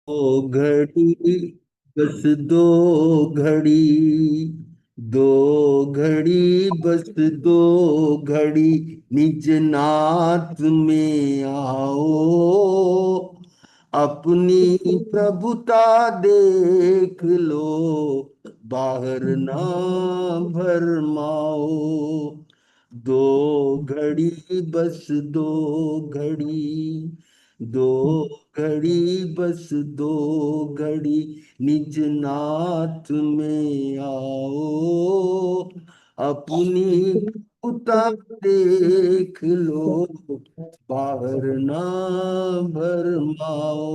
दो घड़ी, बस दो घड़ी, दो घड़ी, बस दो घड़ी, निज नाथ में आओ, अपनी प्रभुता देख लो, बाहर ना भरमाओ। दो घड़ी, बस दो घड़ी, दो घड़ी, बस दो घड़ी, निज नाथ में आओ, अपनी उतार देख लो, बाहर ना भरमाओ।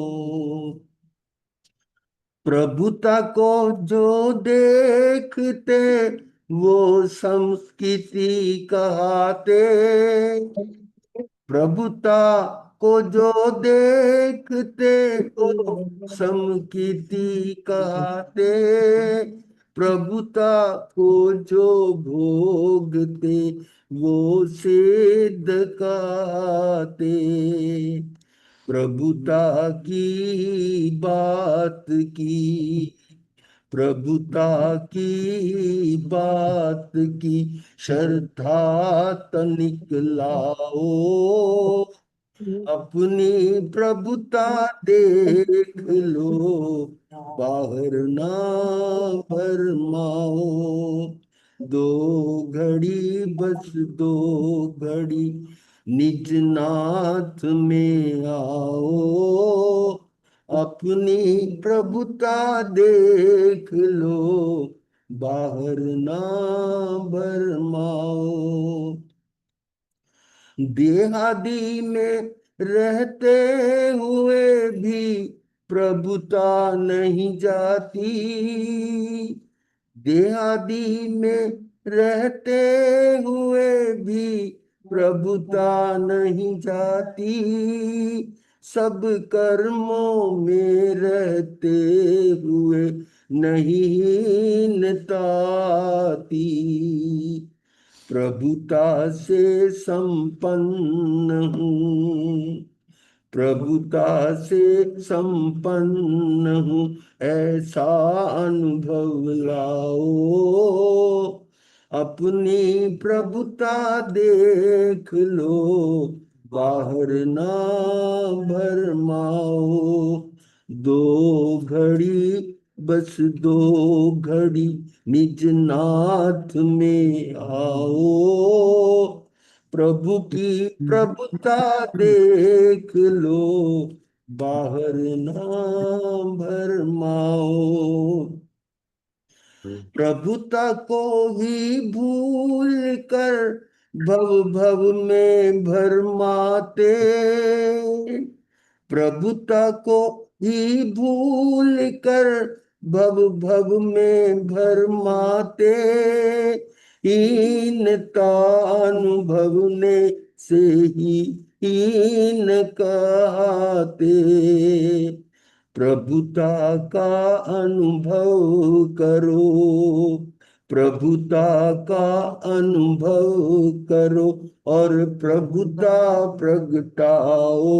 प्रभुता को जो देखते वो संस्कृति कहते, प्रभुता को जो देखते वो समकीर्ति कहते, प्रभुता को जो भोगते वो सिद्ध कहते। प्रभुता की बात की, प्रभुता की बात की श्रद्धा तनिक लाओ, अपनी प्रभुता देख लो, बाहर ना भरमाओ। दो घड़ी, बस दो घड़ी, निज नाथ में आओ, अपनी प्रभुता देख लो, बाहर ना भरमाओ। देहादी में रहते हुए भी प्रभुता नहीं जाती, देहादी में रहते हुए भी प्रभुता नहीं जाती, सब कर्मों में रहते हुए नहीं हीनताती, प्रभुता से संपन्न हूँ, प्रभुता से संपन्न हूँ, ऐसा अनुभव लाओ, अपनी प्रभुता देख लो, बाहर ना भरमाओ। दो घड़ी, बस दो घड़ी, निज नाथ में आओ, प्रभु की प्रभुता देख लो, बाहर ना भरमाओ। प्रभुता को ही भूल कर भव भव में भरमाते, प्रभुता को ही भूल कर भव भव में भरमाते, हीनता अनुभवने से ही हीन कहते, प्रभुता का अनुभव करो, प्रभुता का अनुभव करो, और प्रभुता प्रगटाओ,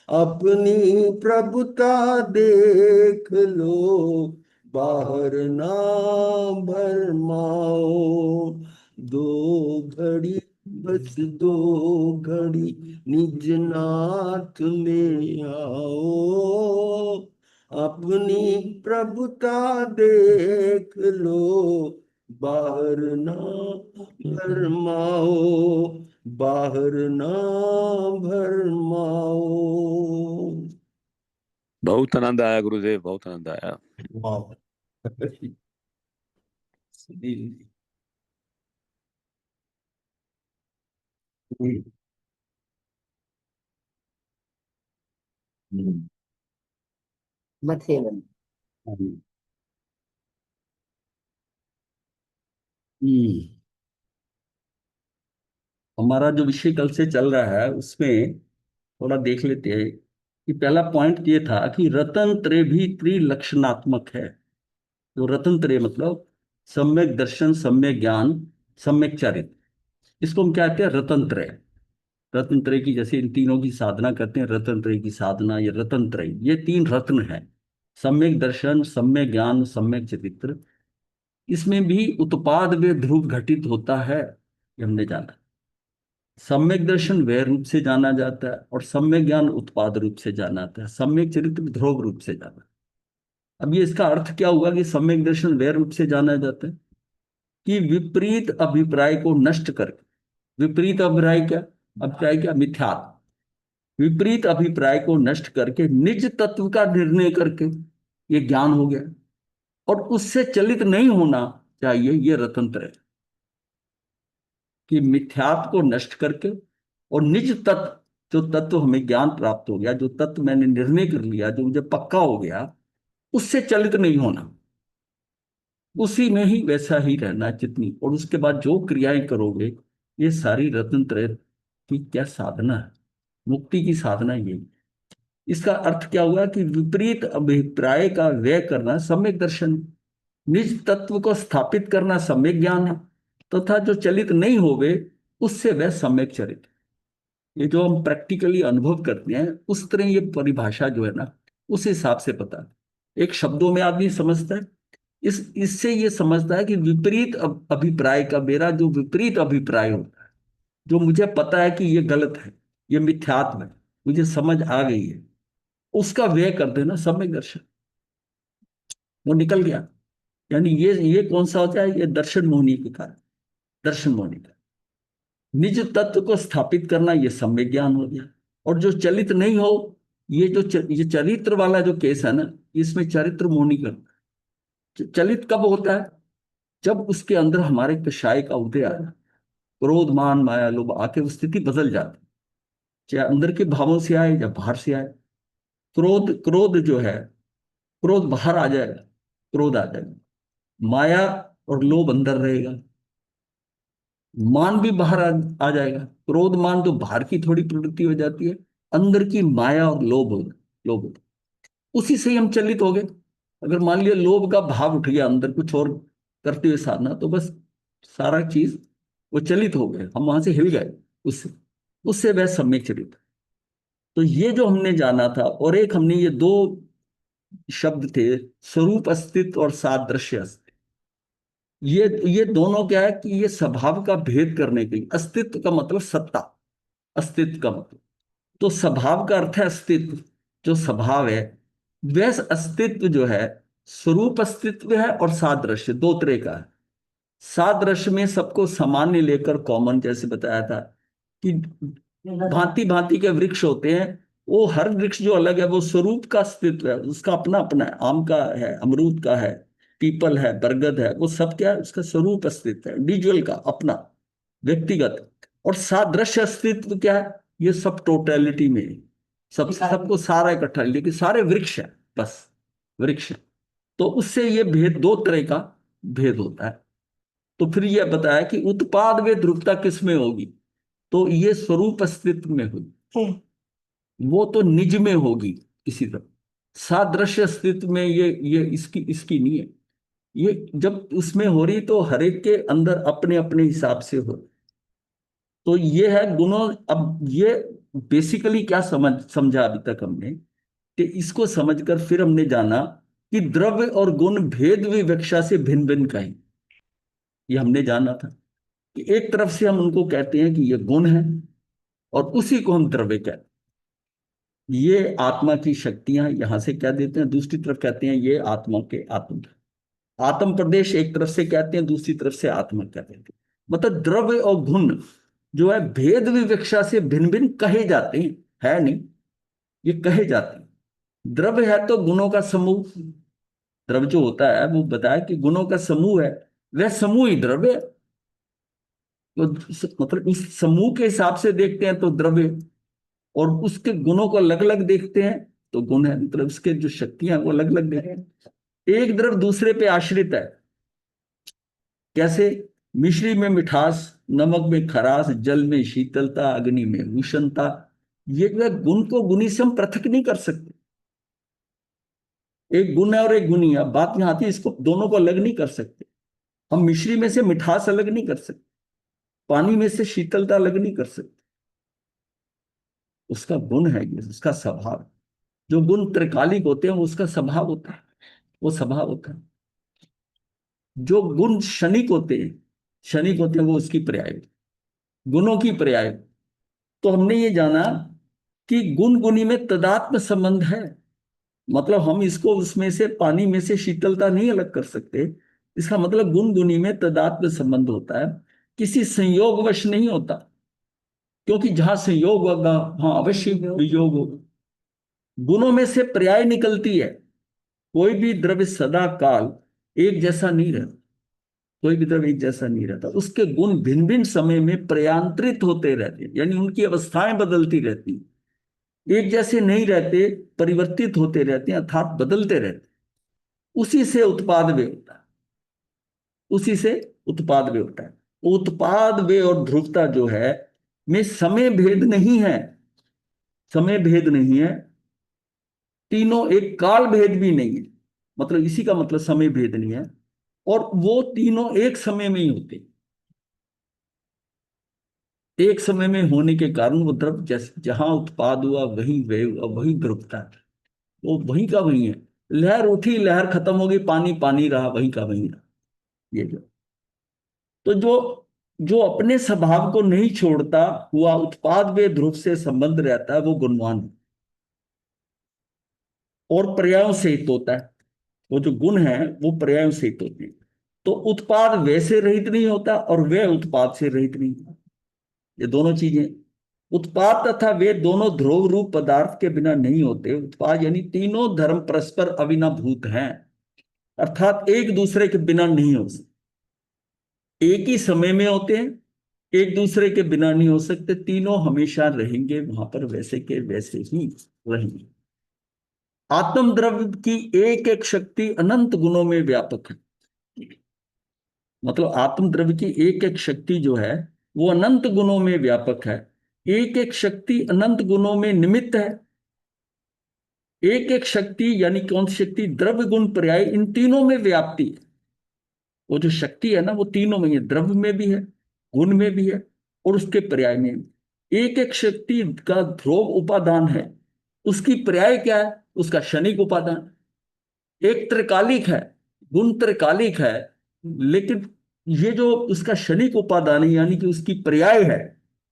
अपनी प्रभुता देख लो, बाहर ना भरमाओ। दो घड़ी, बस दो घड़ी, निज नाथ में आओ, अपनी प्रभुता देख लो, बाहर ना भरमाओ, बाहर ना भरमाओ। बहुत आनंद आया गुरुदेव, बहुत आनंद आया। वाह। मथेवन। हमारा जो विषय कल से चल रहा है उसमें थोड़ा देख लेते हैं कि पहला पॉइंट ये था कि रतन त्रय भी त्रिलक्षणात्मक है। तो रतन त्रय मतलब सम्यक दर्शन, सम्यक ज्ञान, सम्यक चरित्र, इसको हम क्या कहते हैं? रतन त्रय। रत्न त्रय की, जैसे इन तीनों की साधना करते हैं, रत्न त्रय की साधना, ये रत्न त्रय, ये तीन रत्न है। सम्यक दर्शन, सम्यक ज्ञान, सम्यक चरित्र। इसमें भी उत्पाद वे ध्रुव घटित होता है, ये हमने जाना। सम्यक दर्शन वह रूप से जाना जाता है, और सम्यक ज्ञान उत्पाद रूप से जाना जाता है, सम्यक चरित्र ध्रुव रूप से जाना। अब ये इसका अर्थ क्या हुआ कि सम्यक दर्शन वह रूप से जाना जाता है कि विपरीत अभिप्राय को नष्ट करके, विपरीत अभिप्राय क्या, अभिप्राय क्या, मिथ्यात्व, विपरीत अभिप्राय को नष्ट करके निज तत्व का निर्णय करके ये ज्ञान हो गया। और उससे चलित नहीं होना चाहिए, ये रतंत्र है कि मिथ्यात्व को नष्ट करके और निज तत्व, जो तत्व हमें ज्ञान प्राप्त हो गया, जो तत्व मैंने निर्णय कर लिया, जो मुझे पक्का हो गया, उससे चलित नहीं होना, उसी में ही वैसा ही रहना जितनी, और उसके बाद जो क्रियाएं करोगे, ये सारी रत्न त्रय की क्या साधना है, मुक्ति की साधना यही। इसका अर्थ क्या हुआ कि विपरीत अभिप्राय का व्यय करना सम्यक दर्शन, निज तत्व को स्थापित करना सम्यक ज्ञान है, तथा जो चलित नहीं होवे उससे वह सम्यक चरित्र। ये जो हम प्रैक्टिकली अनुभव करते हैं, उस तरह ये परिभाषा जो है ना, उस हिसाब से पता है। एक शब्दों में आदमी समझता है, इस इससे ये समझता है कि विपरीत अभिप्राय का, मेरा जो विपरीत अभिप्राय होता है, जो मुझे पता है कि ये गलत है, ये मिथ्यात्व है, मुझे समझ आ गई है, उसका व्यय कर देना सम्यक दर्शन। वो निकल गया। यानी ये कौन सा होता है, ये दर्शन मोहनी के कारण, दर्शन मोहनी का निज तत्व को स्थापित करना, ये सम्यक ज्ञान हो गया। और जो चलित नहीं हो, ये जो ये चरित्र वाला जो केस है ना, इसमें चरित्र मोहनी करना। चलित कब होता है, जब उसके अंदर हमारे कषाय का उदय आया, क्रोध मान माया लोभ आके वो स्थिति बदल जाती, चाहे अंदर के भावों से आए या बाहर से आए। क्रोध, क्रोध जो है, क्रोध बाहर आ जाएगा, क्रोध आ जाएगा, माया और लोभ अंदर रहेगा, मान भी बाहर आ जाएगा। क्रोध मान तो बाहर की थोड़ी प्रवृत्ति हो जाती है, अंदर की माया और लोभ हो, लोभ होता, उसी से ही हम चलित हो गए। अगर मान लिया लोभ का भाव उठ गया अंदर कुछ और करते हुए साधना, तो बस सारा चीज वो चलित हो गए, हम वहां से हिल गए, उससे उससे वह सम्यक चरित्र। तो ये जो हमने जाना था, और एक हमने ये दो शब्द थे, स्वरूप अस्तित्व और सादृश्य अस्तित्व। ये दोनों क्या है कि ये स्वभाव का भेद करने के लिए, अस्तित्व का मतलब सत्ता, अस्तित्व का मतलब, तो स्वभाव का अर्थ है अस्तित्व, जो स्वभाव है वह अस्तित्व जो है, स्वरूप अस्तित्व है और सादृश्य दो तरह का है। सादृश्य में सबको सामान्य लेकर कॉमन, जैसे बताया था कि भांति भांति के वृक्ष होते हैं, वो हर वृक्ष जो अलग है वो स्वरूप का अस्तित्व है, उसका अपना अपना है, आम का है, अमरूद का है, पीपल है, बरगद है, वो सब क्या है, उसका स्वरूप अस्तित्व है, इंडिविजुअल का अपना, व्यक्तिगत। और सादृश्य अस्तित्व क्या है, ये सब टोटलिटी में है, सब सबको सारा इकट्ठा, लेकिन सारे वृक्ष है, बस वृक्ष है। तो उससे ये भेद, दो तरह का भेद होता है। तो फिर यह बताया कि उत्पाद में ध्रुवता किस में होगी, तो ये स्वरूप अस्तित्व में होगी, वो तो निज में होगी इसी तरह। सादृश्य अस्तित्व में ये इसकी इसकी नहीं है, ये जब उसमें हो रही तो हर एक के अंदर अपने अपने हिसाब से हो। तो ये है गुणों। अब ये बेसिकली क्या समझा अभी तक हमने, कि इसको समझकर फिर हमने जाना कि द्रव्य और गुण भेद विवक्षा से भिन्न भिन्न कहें। ये हमने जाना था कि एक तरफ से हम उनको कहते हैं कि ये गुण है, और उसी को हम द्रव्य कहते हैं। ये आत्मा की शक्तियां यहां से कह देते हैं, दूसरी तरफ कहते हैं ये आत्मा के आत्म, आत्म प्रदेश एक तरफ से कहते हैं, दूसरी तरफ से आत्मा कहते हैं। मतलब द्रव्य और गुण जो है भेद विवक्षा से भिन्न भिन्न कहे जाते हैं, है नहीं, ये कहे जाते हैं। द्रव्य है तो गुणों का समूह, द्रव्य जो होता है वो बताया कि गुणों का समूह है, वह समूह ही द्रव्य है। तो मतलब इस समूह के हिसाब से देखते हैं तो द्रव्य, और उसके गुणों को अलग अलग देखते हैं तो गुण है, मतलब उसके जो शक्तियां हैं वो अलग अलग देखते हैं। एक द्रव्य दूसरे पे आश्रित है, कैसे, मिश्री में मिठास, नमक में खरास, जल में शीतलता, अग्नि में उष्णता। ये जो है गुण को गुणी से हम पृथक नहीं कर सकते, एक गुण है और एक गुणी है, बात यहां आती है, इसको दोनों को अलग नहीं कर सकते। हम मिश्री में से मिठास अलग नहीं कर सकते, पानी में से शीतलता अलग नहीं कर सकते, उसका गुण है, ये उसका स्वभाव। जो गुण त्रिकालिक होते हैं वो उसका स्वभाव होता है, वो स्वभाव होता है। जो गुण क्षणिक होते हैं, क्षणिक होते हैं, वो उसकी पर्याय, गुणों की पर्याय। तो हमने ये जाना कि गुण गुणी में तदात्म संबंध है। मतलब हम इसको उसमें से, पानी में से शीतलता नहीं अलग कर सकते। इसका मतलब गुण गुणी में तदात्म संबंध होता है, किसी संयोगवश नहीं होता। क्योंकि जहां संयोग होगा वहां अवश्य वियोग होगा। गुणों में से पर्याय निकलती है। कोई भी द्रव्य सदा काल एक जैसा नहीं रहता, कोई भी द्रव्य एक जैसा नहीं रहता। उसके गुण भिन्न भिन्न समय में प्रयांतरित होते रहते हैं, यानी उनकी अवस्थाएं बदलती रहती हैं, एक जैसे नहीं रहते, परिवर्तित होते रहते हैं, अर्थात बदलते रहते हैं। उसी से उत्पाद वे होता है, उसी से उत्पाद वे होता है। उत्पाद वे और ध्रुवता जो है, में समय भेद नहीं है, समय भेद नहीं है। तीनों एक काल भेद भी नहीं है, मतलब इसी का मतलब समय भेद नहीं है। और वो तीनों एक समय में ही होते हैं। एक समय में होने के कारण वो द्रव जैसे जहां उत्पाद हुआ वहीं वे हुआ, वही द्रवता है, वो वहीं का वहीं है। लहर उठी, लहर खत्म हो गई, पानी पानी रहा, वहीं का वहीं रहा। ये जो, तो जो जो अपने स्वभाव को नहीं छोड़ता हुआ उत्पाद वे ध्रुव से संबंध रहता है, वो गुणवान है और पर्यायों से हित होता है। वो जो गुण है वो पर्यायों से हित होते हैं। तो उत्पाद वे से रहित नहीं होता और वे उत्पाद से रहित नहीं होता। ये दोनों चीजें, उत्पाद तथा वे दोनों ध्रुव रूप पदार्थ के बिना नहीं होते। उत्पाद यानी तीनों धर्म परस्पर अविनाभूत हैं, अर्थात एक दूसरे के बिना नहीं हो सकते। एक ही समय में होते हैं, एक दूसरे के बिना नहीं हो सकते। तीनों हमेशा रहेंगे वहां पर, वैसे के वैसे ही रहेंगे। आत्म द्रव्य की एक एक शक्ति अनंत गुणों में व्यापक है। मतलब आत्म द्रव्य की एक एक शक्ति जो है वो अनंत गुणों में व्यापक है। एक एक शक्ति अनंत गुणों में निमित्त है। एक एक शक्ति यानी कौन सी शक्ति? द्रव्य गुण पर्याय, इन तीनों में व्याप्ति है। वो जो शक्ति है ना, वो तीनों में है, द्रव्य में भी है, गुण में भी है, और उसके पर्याय में भी। एक एक शक्ति का ध्रुव उपादान है, उसकी पर्याय क्या है? उसका क्षणिक उपादान। एक त्रिकालिक है, गुण त्रिकालिक है, लेकिन ये जो उसका क्षणिक उपादान है यानी कि उसकी पर्याय है,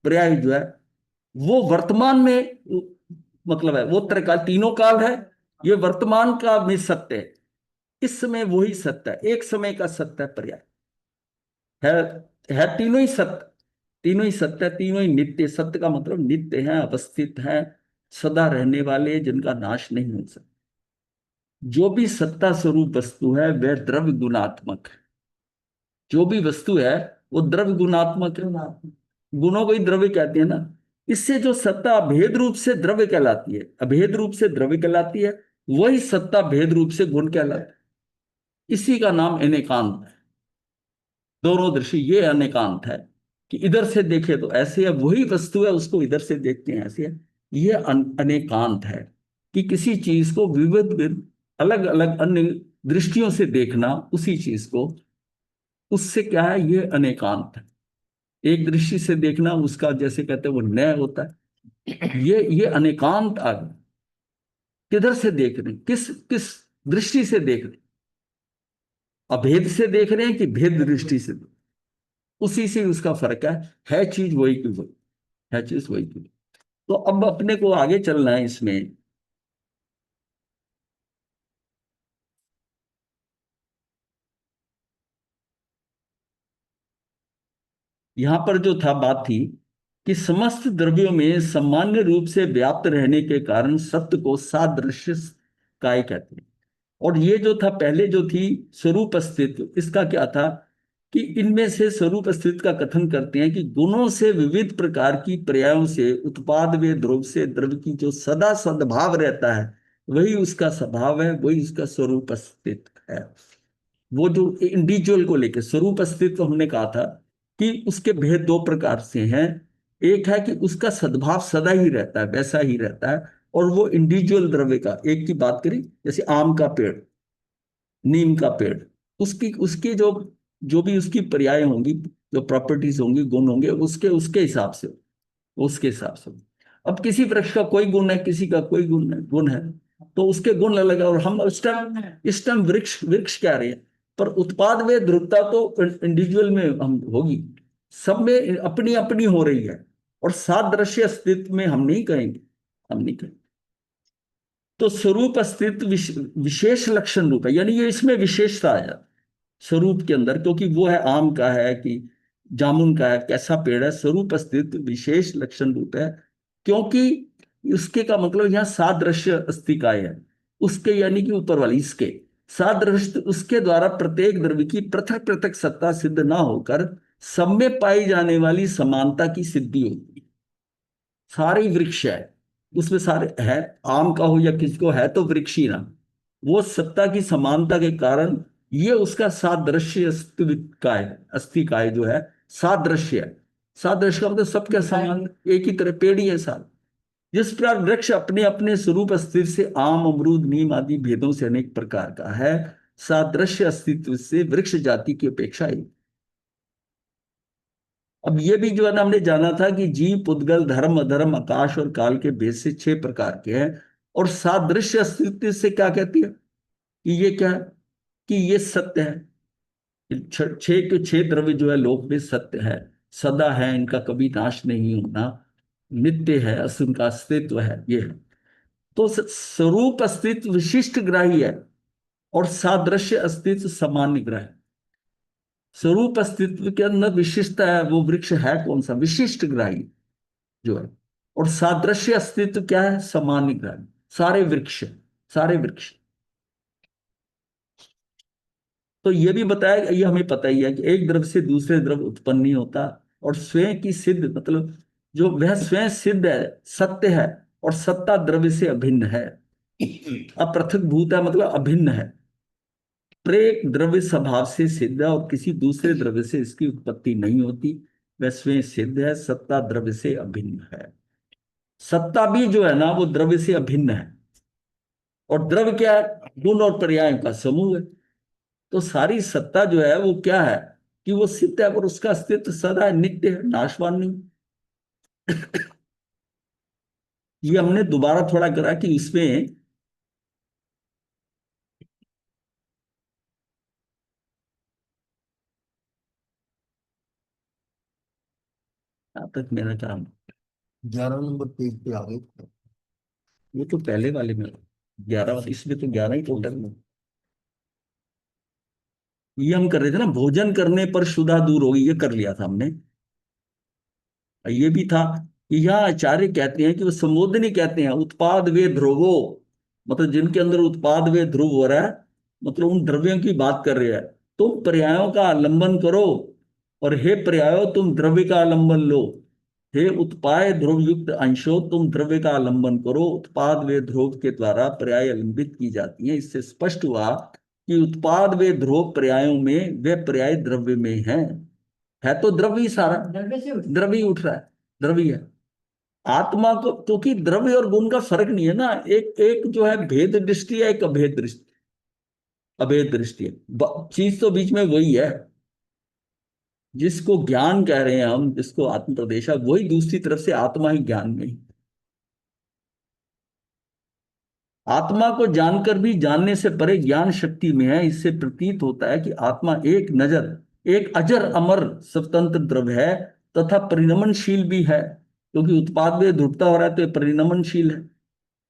पर्याय जो है वो वर्तमान में, मतलब है वो त्रिकाल, तीनों काल है, ये वर्तमान का में सत्य है। इस समय वही सत्य है, एक समय का सत्य है पर्याय है। है तीनों ही सत्य, तीनों ही सत्य है, तीनों ही नित्य। सत्य का मतलब नित्य है, अवस्थित है, सदा रहने वाले, जिनका नाश नहीं हो सकता। जो भी सत्ता स्वरूप वस्तु है वह द्रव्य गुणात्मक है। जो भी वस्तु है वो द्रव्य गुणात्मक है। गुणों को ही द्रव्य कहते हैं ना। इससे जो सत्ता अभेद रूप से द्रव्य कहलाती है, अभेद रूप से द्रव्य कहलाती है, वही सत्ता भेद रूप से गुण कहलाती है। इसी का नाम अनेकांत है। दोनों दृष्टि ये अनेकांत है कि इधर से देखे तो ऐसे है, वही वस्तु है, उसको इधर से देखते हैं ऐसे है। ये अनेकांत है कि किसी चीज को विविध अलग अलग अन्य दृष्टियों से देखना, उसी चीज को, उससे क्या है, ये अनेकांत है। एक दृष्टि से देखना उसका, जैसे कहते हैं वो न्याय होता है। ये अनेकांत आ गया। किधर से देख रहे हैं, किस किस दृष्टि से देख रहे हैं? अभेद से देख रहे हैं कि भेद दृष्टि से? उसी से उसका फर्क है चीज वही की वही, है चीज वही की वही। तो अब अपने को आगे चलना है इसमें। यहां पर जो था बात थी कि समस्त द्रव्यों में सामान्य रूप से व्याप्त रहने के कारण सत्य को सादृश्य काय कहते हैं। और ये जो था पहले जो थी स्वरूप अस्तित्व, इसका क्या था कि इनमें से स्वरूप अस्तित्व का कथन करते हैं कि गुणों से विविध प्रकार की पर्यायों से उत्पाद वे द्रव्य से द्रव्य की जो सदा सद्भाव रहता है, वही उसका स्वभाव है, वही उसका स्वरूप अस्तित्व है। वो जो इंडिविजुअल को लेकर स्वरूप अस्तित्व हमने कहा था कि उसके भेद दो प्रकार से हैं। एक है कि उसका सद्भाव सदा ही रहता है, वैसा ही रहता है, और वो इंडिविजुअल द्रव्य का, एक की बात करें जैसे आम का पेड़, नीम का पेड़, उसकी उसकी जो जो भी उसकी पर्याय होंगी, जो प्रॉपर्टीज होंगी, गुण होंगे, उसके उसके हिसाब से, उसके हिसाब से। अब किसी वृक्ष का कोई गुण है, किसी का कोई गुण है, तो उसके गुण अलग है। और हम इस टाइम वृक्ष वृक्ष कह रहे हैं, पर उत्पाद में ध्रुवता तो इंडिविजुअल में हम होगी, सब में अपनी अपनी हो रही है। और सादृश्य अस्तित्व में हम नहीं कहेंगे, हम नहीं कहेंगे। तो स्वरूप अस्तित्व विशेष लक्षण रूप है, यानी ये इसमें विशेषता है स्वरूप के अंदर, क्योंकि वो है आम का है कि जामुन का है, कैसा पेड़ है, स्वरूप अस्तित्व विशेष लक्षण रूप है। क्योंकि उसके का मतलब यहाँ सादृश्य अस्तिकाय है, उसके यानी कि ऊपर वाली इसके सादृश्य, उसके द्वारा प्रत्येक द्रव्य की पृथक पृथक सत्ता सिद्ध ना होकर सब में पाई जाने वाली समानता की सिद्धि होती है। सारे ही वृक्ष है, उसमें सारे है, आम का हो या किसको है तो वृक्ष ही ना, वो सत्ता की समानता के कारण ये उसका सादृश्य अस्तिकाय जो है सादृश्य है। सादृश्य का मतलब सबके समान, एक ही तरह पेड़ ही है सारे। जिस प्रकार वृक्ष अपने अपने स्वरूप अस्तित्व से आम अमरूद नीम आदि भेदों से अनेक प्रकार का है, सादृश्य अस्तित्व से वृक्ष जाति की अपेक्षा ही। अब ये भी जो है ना, हमने जाना था कि जीव पुद्गल धर्म अधर्म आकाश और काल के भेद से 6 प्रकार के हैं। और सादृश्य अस्तित्व से क्या कहती है कि ये क्या है, कि ये सत्य है। 6 के 6 द्रव्य जो है लोक में सत्य है, सदा है, इनका कभी नाश नहीं होना, नित्य है, उनका अस्तित्व है, ये है। तो स्वरूप अस्तित्व विशिष्ट ग्राही है और सादृश्य अस्तित्व सामान्य ग्राही। स्वरूप अस्तित्व के अंदर विशिष्टता है, वो वृक्ष है कौन सा, विशिष्ट ग्राही जो है। और सादृश्य अस्तित्व क्या है, सामान्य ग्राही। सारे वृक्ष, सारे वृक्ष। तो ये भी बताया, ये हमें पता ही है कि एक द्रव्य से दूसरे द्रव्य उत्पन्न नहीं होता, और स्वयं की सिद्ध मतलब जो वह स्वयं सिद्ध है, सत्य है, और सत्ता द्रव्य से अभिन्न है, अपृथक भूत है मतलब अभिन्न है। प्रत्येक द्रव्य स्वभाव से सिद्ध है और किसी दूसरे द्रव्य से इसकी उत्पत्ति नहीं होती, वह स्वयं सिद्ध है, सत्ता द्रव्य से अभिन्न है। सत्ता भी जो है ना वो द्रव्य से अभिन्न है। और द्रव्य क्या है, गुण और पर्यायों का समूह है। तो सारी सत्ता जो है वो क्या है कि वो सिद्ध है, पर उसका अस्तित्व सदा है, नित्य है, नाशवान नहीं। ये हमने दोबारा थोड़ा करा कि इसमें अब तक मेरा काम, 11 नंबर पेज पे आ गए। ये तो पहले वाले में 11, इसमें तो 11 ही टोटल में। ये हम कर रहे थे ना, भोजन करने पर क्षुधा दूर होगी, ये कर लिया था हमने। ये भी था कि यहाँ आचार्य कहते हैं कि वो संबोधनी कहते हैं, उत्पाद वे ध्रुवो, मतलब जिनके अंदर उत्पाद वे ध्रुव हो रहा है, मतलब उन द्रव्यों की बात कर रहे हैं। तुम पर्यायों का आलंबन करो, और हे पर्यायो तुम द्रव्य का आलंबन लो। हे उत्पाय ध्रुव युक्त अंशो तुम द्रव्य का आलंबन करो। उत्पाद वे ध्रुव के द्वारा पर्याय आलंबित की जाती है। इससे स्पष्ट हुआ कि उत्पाद वे ध्रुव पर्यायों में वे पर्याय द्रव्य में है तो द्रव्य ही सारा, द्रव्य ही उठ रहा है, द्रव्य है। आत्मा को, क्योंकि द्रव्य और गुण का फर्क नहीं है ना, एक एक जो है भेद दृष्टि है, एक अभेद दृष्टि, अभेद दृष्टि है। चीज तो बीच में वही है, जिसको ज्ञान कह रहे हैं हम, जिसको आत्म प्रदेशा, वही दूसरी तरफ से आत्मा ही ज्ञान में ही। आत्मा को जानकर भी जानने से परे ज्ञान शक्ति में है। इससे प्रतीत होता है कि आत्मा एक नजर एक अजर अमर स्वतंत्र द्रव्य है तथा परिणमनशील भी है, क्योंकि उत्पाद में ध्रुवता हो रहा है तो ये परिणमनशील है।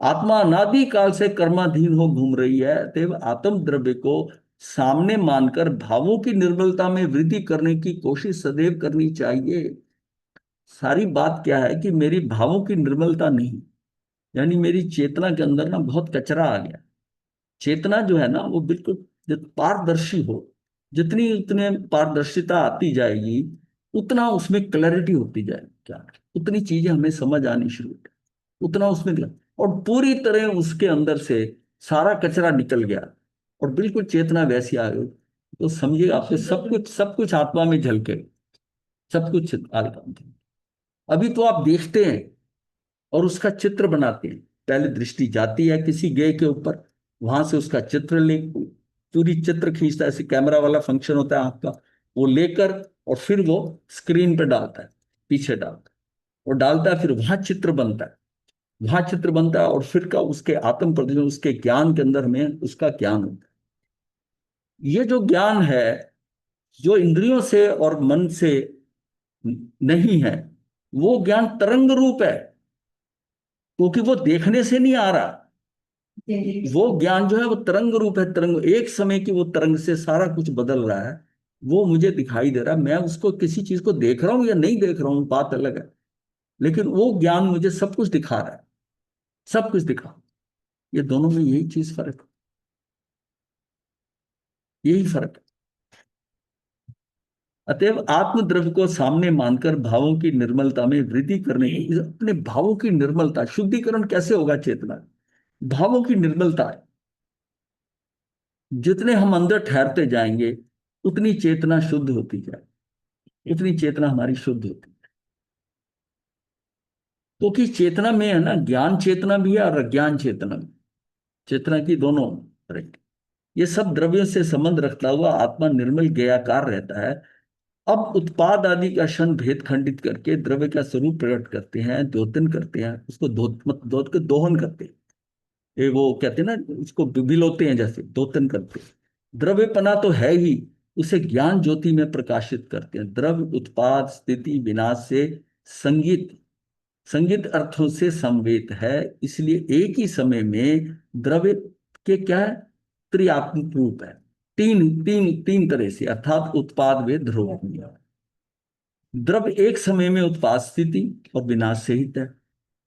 आत्मा अनादि काल से कर्माधीन हो घूम रही है, अतएव आत्म द्रव्य को सामने मानकर भावों की निर्मलता में वृद्धि करने की कोशिश सदैव करनी चाहिए। सारी बात क्या है कि मेरी भावों की निर्मलता नहीं, यानी मेरी चेतना के अंदर ना बहुत कचरा आ गया। चेतना जो है ना वो बिल्कुल पारदर्शी हो, जितनी उतने पारदर्शिता आती जाएगी उतना उसमें क्लैरिटी होती जाएगी, क्या उतनी चीजें हमें समझ आनी शुरू हो, उतना उसमें और पूरी तरह उसके अंदर से सारा कचरा निकल गया और बिल्कुल चेतना वैसी आ गई। तो समझिए आपके सब कुछ आत्मा में झलके, सब कुछ आत्मा। अभी तो आप देखते हैं और उसका चित्र बनाते हैं। पहले दृष्टि जाती है किसी गेय के ऊपर, वहां से उसका चित्र ले, पूरी चित्र खींचता है, ऐसे कैमरा वाला फंक्शन होता है आपका, वो लेकर और फिर वो स्क्रीन पे डालता है, पीछे डालता है और डालता है, फिर वहां चित्र बनता है। वहां चित्र बनता है और फिर का उसके आत्म प्रतिबिंब, उसके ज्ञान के अंदर में उसका ज्ञान होता है। ये जो ज्ञान है, जो इंद्रियों से और मन से नहीं है, वो ज्ञान तरंग रूप है, क्योंकि वो देखने से नहीं आ रहा। वो ज्ञान जो है वो तरंग रूप है, तरंग, एक समय की वो तरंग से सारा कुछ बदल रहा है। वो मुझे दिखाई दे रहा है, मैं उसको किसी चीज को देख रहा हूं या नहीं देख रहा हूं, बात अलग है। लेकिन वो ज्ञान मुझे सब कुछ दिखा रहा है, सब कुछ दिखा। ये दोनों में यही चीज फर्क है, यही फर्क है। अतएव आत्मद्रव्य को सामने मानकर भावों की निर्मलता में वृद्धि करने की, अपने भावों की निर्मलता, शुद्धिकरण कैसे होगा चेतना, भावों की निर्मलता है। जितने हम अंदर ठहरते जाएंगे उतनी चेतना शुद्ध होती जाए, उतनी चेतना हमारी शुद्ध होती है। क्योंकि चेतना में है ना, ज्ञान चेतना भी है और अज्ञान चेतना भी, चेतना की दोनों तरह की। ये सब द्रव्यों से संबंध रखता हुआ आत्मा निर्मल ज्ञेयाकार रहता है। अब उत्पाद आदि का क्षण भेद खंडित करके द्रव्य का स्वरूप प्रकट करते हैं, द्योतन करते हैं, उसको दोत के दोहन करते हैं। ये वो कहते हैं ना, उसको बिलोते हैं, जैसे दोतन करते हैं। द्रव्यपना तो है ही, उसे ज्ञान ज्योति में प्रकाशित करते हैं। द्रव्य उत्पाद स्थिति विनाश से संगीत, संगीत अर्थों से समवेत है। इसलिए एक ही समय में द्रव्य के क्या है, त्रियात्मक रूप है। तीन तीन तीन तरह से, अर्थात उत्पाद वे ध्रुव। द्रव्य एक समय में उत्पाद स्थिति और विनाश सहित है।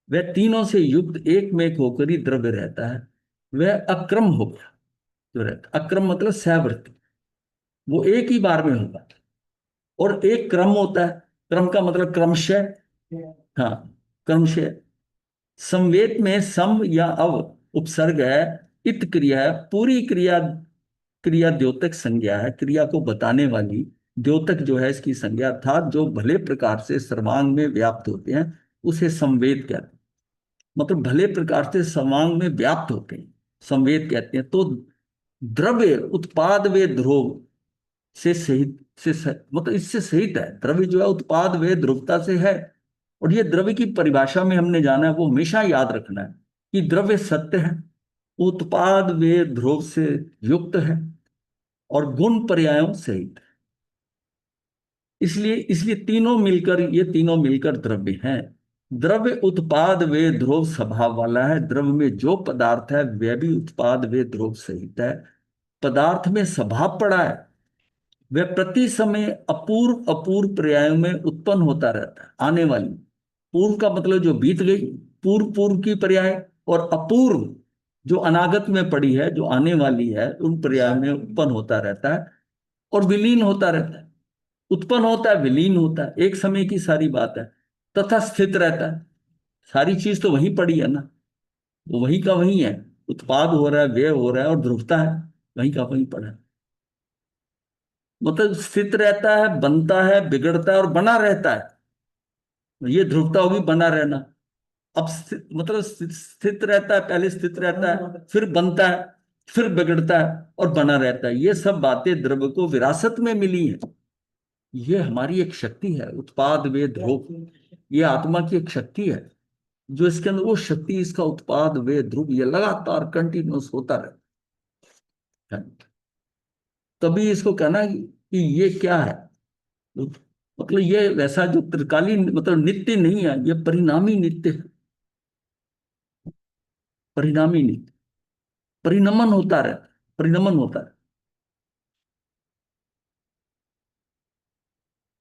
वह तीनों से युक्त एक में एक होकर ही द्रव्य रहता है। वह अक्रम हो गया जो रहता, अक्रम मतलब सह, वो एक ही बार में होगा। और एक क्रम होता है, क्रम का मतलब क्रमशः, हाँ, क्रमशः। संवेद में सम या अव उपसर्ग है, इत क्रिया है, पूरी क्रिया, क्रिया द्योतक संज्ञा है, क्रिया को बताने वाली। द्योतक जो है इसकी संज्ञा, अर्थात जो भले प्रकार से सर्वांग में व्याप्त होते हैं उसे संवेद कहते हैं। मतलब भले प्रकार से सर्वांग में व्याप्त होते हैं, संवेद कहते हैं। तो द्रव्य उत्पाद वे ध्रुव से सहित, मतलब इससे सहित है। द्रव्य जो है उत्पाद वे ध्रुवता से है। और ये द्रव्य की परिभाषा में हमने जाना है, वो हमेशा याद रखना है कि द्रव्य सत्य है, उत्पाद वे ध्रुव से युक्त है और गुण पर्यायों सहित। इसलिए इसलिए तीनों मिलकर, ये तीनों मिलकर द्रव्य हैं। द्रव्य उत्पाद वे ध्रुव स्वभाव वाला है। द्रव्य में जो पदार्थ है वह भी उत्पाद वे ध्रुव सहित है। पदार्थ में स्वभाव पड़ा है, वह प्रति समय अपूर्व अपूर्व पर्यायों में उत्पन्न होता रहता है, आने वाली। पूर्व का मतलब जो बीत गई, पूर्व पूर्व की पर्याय, और अपूर्व जो अनागत में पड़ी है, जो आने वाली है, उन पर्याय में उत्पन्न होता रहता है और विलीन होता रहता है। उत्पन्न होता है, विलीन होता है, एक समय की सारी बात है। तथा स्थित रहता है, सारी चीज तो वहीं पड़ी है ना, वो वहीं का वहीं है। उत्पाद हो रहा है, व्यय हो रहा है और ध्रुवता है, वहीं का वहीं पड़ा है। मतलब स्थित रहता है, बनता है, बिगड़ता है और बना रहता है। ये ध्रुवता होगी, बना रहना। अब मतलब स्थित रहता है, पहले स्थित रहता है, फिर बनता है, फिर बिगड़ता है और बना रहता है। ये सब बातें द्रव्य को विरासत में मिली हैं। ये हमारी एक शक्ति है, उत्पाद वे ध्रुव। ये आत्मा की एक शक्ति है, जो इसके अंदर, वो शक्ति, इसका उत्पाद वे ध्रुव, ये लगातार कंटिन्यूस होता रहता है। तभी इसको कहना कि ये क्या है, मतलब ये वैसा जो त्रिकालीन, मतलब नित्य नहीं है, ये परिणामी नित्य है। परिणामी नित्य, परिणमन होता रहता है, परिणमन होता है।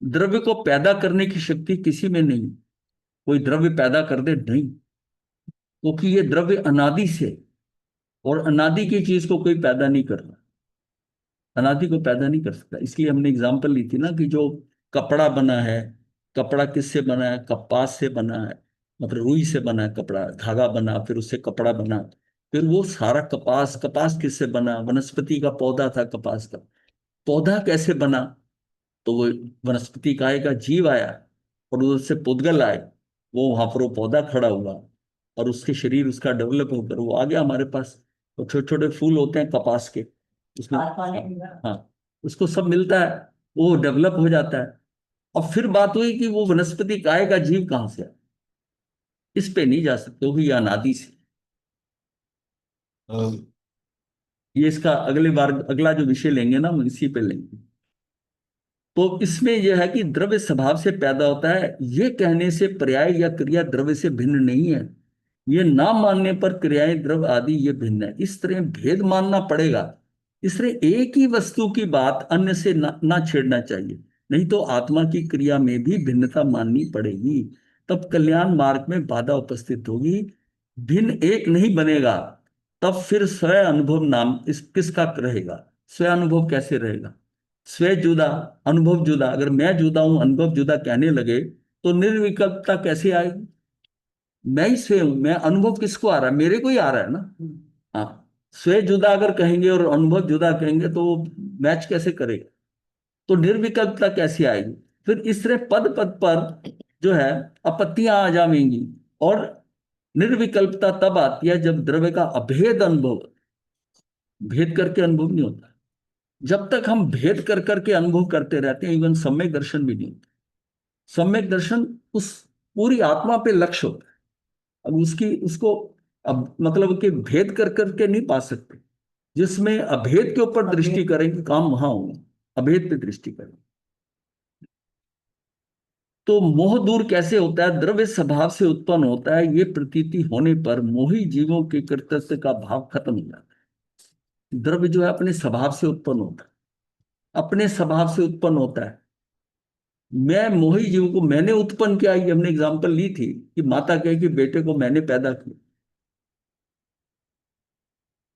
द्रव्य को पैदा करने की शक्ति किसी में नहीं, कोई द्रव्य पैदा कर दे नहीं, क्योंकि ये द्रव्य अनादि से, और अनादि की चीज को कोई पैदा नहीं करता, अनादि को पैदा नहीं कर सकता। इसलिए हमने एग्जाम्पल ली थी ना कि जो कपड़ा बना है, कपड़ा किससे बना है, कपास से बना है, मतलब रुई से बना है कपड़ा, धागा बना, फिर उससे कपड़ा बना। फिर वो सारा कपास, कपास किससे बना, वनस्पति का पौधा था कपास का। पौधा कैसे बना, तो वो वनस्पति काय का जीव आया और उससे पुद्गल आए, वो वहां पर वो पौधा खड़ा हुआ और उसके शरीर उसका डेवलप होकर वो आ गया हमारे पास। तो छोटे छोटे फूल होते हैं कपास के, उसमें, हाँ, उसको सब मिलता है, वो डेवलप हो जाता है। और फिर बात हुई कि वो वनस्पति काय का जीव कहाँ से आया। इस पे नहीं जा सकते हो, ये अनादि से। अ, ये इसका अगले बार अगला जो विषय लेंगे ना, हम इसी पे लेंगे। तो इसमें यह है कि द्रव्य स्वभाव से पैदा होता है, ये कहने से पर्याय या क्रिया द्रव्य से भिन्न नहीं है। ये ना मानने पर क्रियाएं द्रव्य आदि ये भिन्न है, इस तरह भेद मानना पड़ेगा। इसलिए एक ही वस्तु की बात अन्य से ना छेड़ना चाहिए, नहीं तो आत्मा की क्रिया में भी भिन्नता माननी पड़ेगी। तब कल्याण मार्ग में बाधा उपस्थित होगी, भिन्न एक नहीं बनेगा। तब फिर स्व अनुभव नाम इस किसका रहेगा? स्व अनुभव कैसे रहेगा? स्व जुदा, अनुभव जुदा। अगर मैं जुदा हूं, अनुभव जुदा कहने लगे तो निर्विकल्पता कैसे आएगी? मैं ही स्वयं हूं, मैं अनुभव किसको आ रहा है? मेरे को ही आ रहा है ना। हाँ, स्व जुदा अगर कहेंगे और अनुभव जुदा कहेंगे तो मैच कैसे करेगा? तो निर्विकल्पता कैसे आएगी? फिर इस तरह पद पद पर जो है आपत्तियां आ जाएंगी। और निर्विकल्पता तब आती है जब द्रव्य का अभेद अनुभव, भेद करके अनुभव नहीं होता। जब तक हम भेद कर करके अनुभव करते रहते हैं, इवन सम्यक दर्शन भी नहीं होता। सम्यक दर्शन उस पूरी आत्मा पे लक्ष्य होता है। अब उसकी उसको अब मतलब कि भेद कर करके नहीं पा सकते। जिसमें अभेद के ऊपर दृष्टि करेंगे, काम वहां होगा। अभेद पे दृष्टि करेंगे। तो मोह दूर कैसे होता है? द्रव्य स्वभाव से उत्पन्न होता है, ये प्रतीति होने पर मोही जीवों के कर्तव्य का भाव खत्म हो जाता है। द्रव्य जो है अपने स्वभाव से उत्पन्न होता है, अपने स्वभाव से उत्पन्न होता है। मैं मोही जीव को मैंने उत्पन्न किया, ये हमने एग्जांपल ली थी कि माता कहे कि बेटे को मैंने पैदा किया।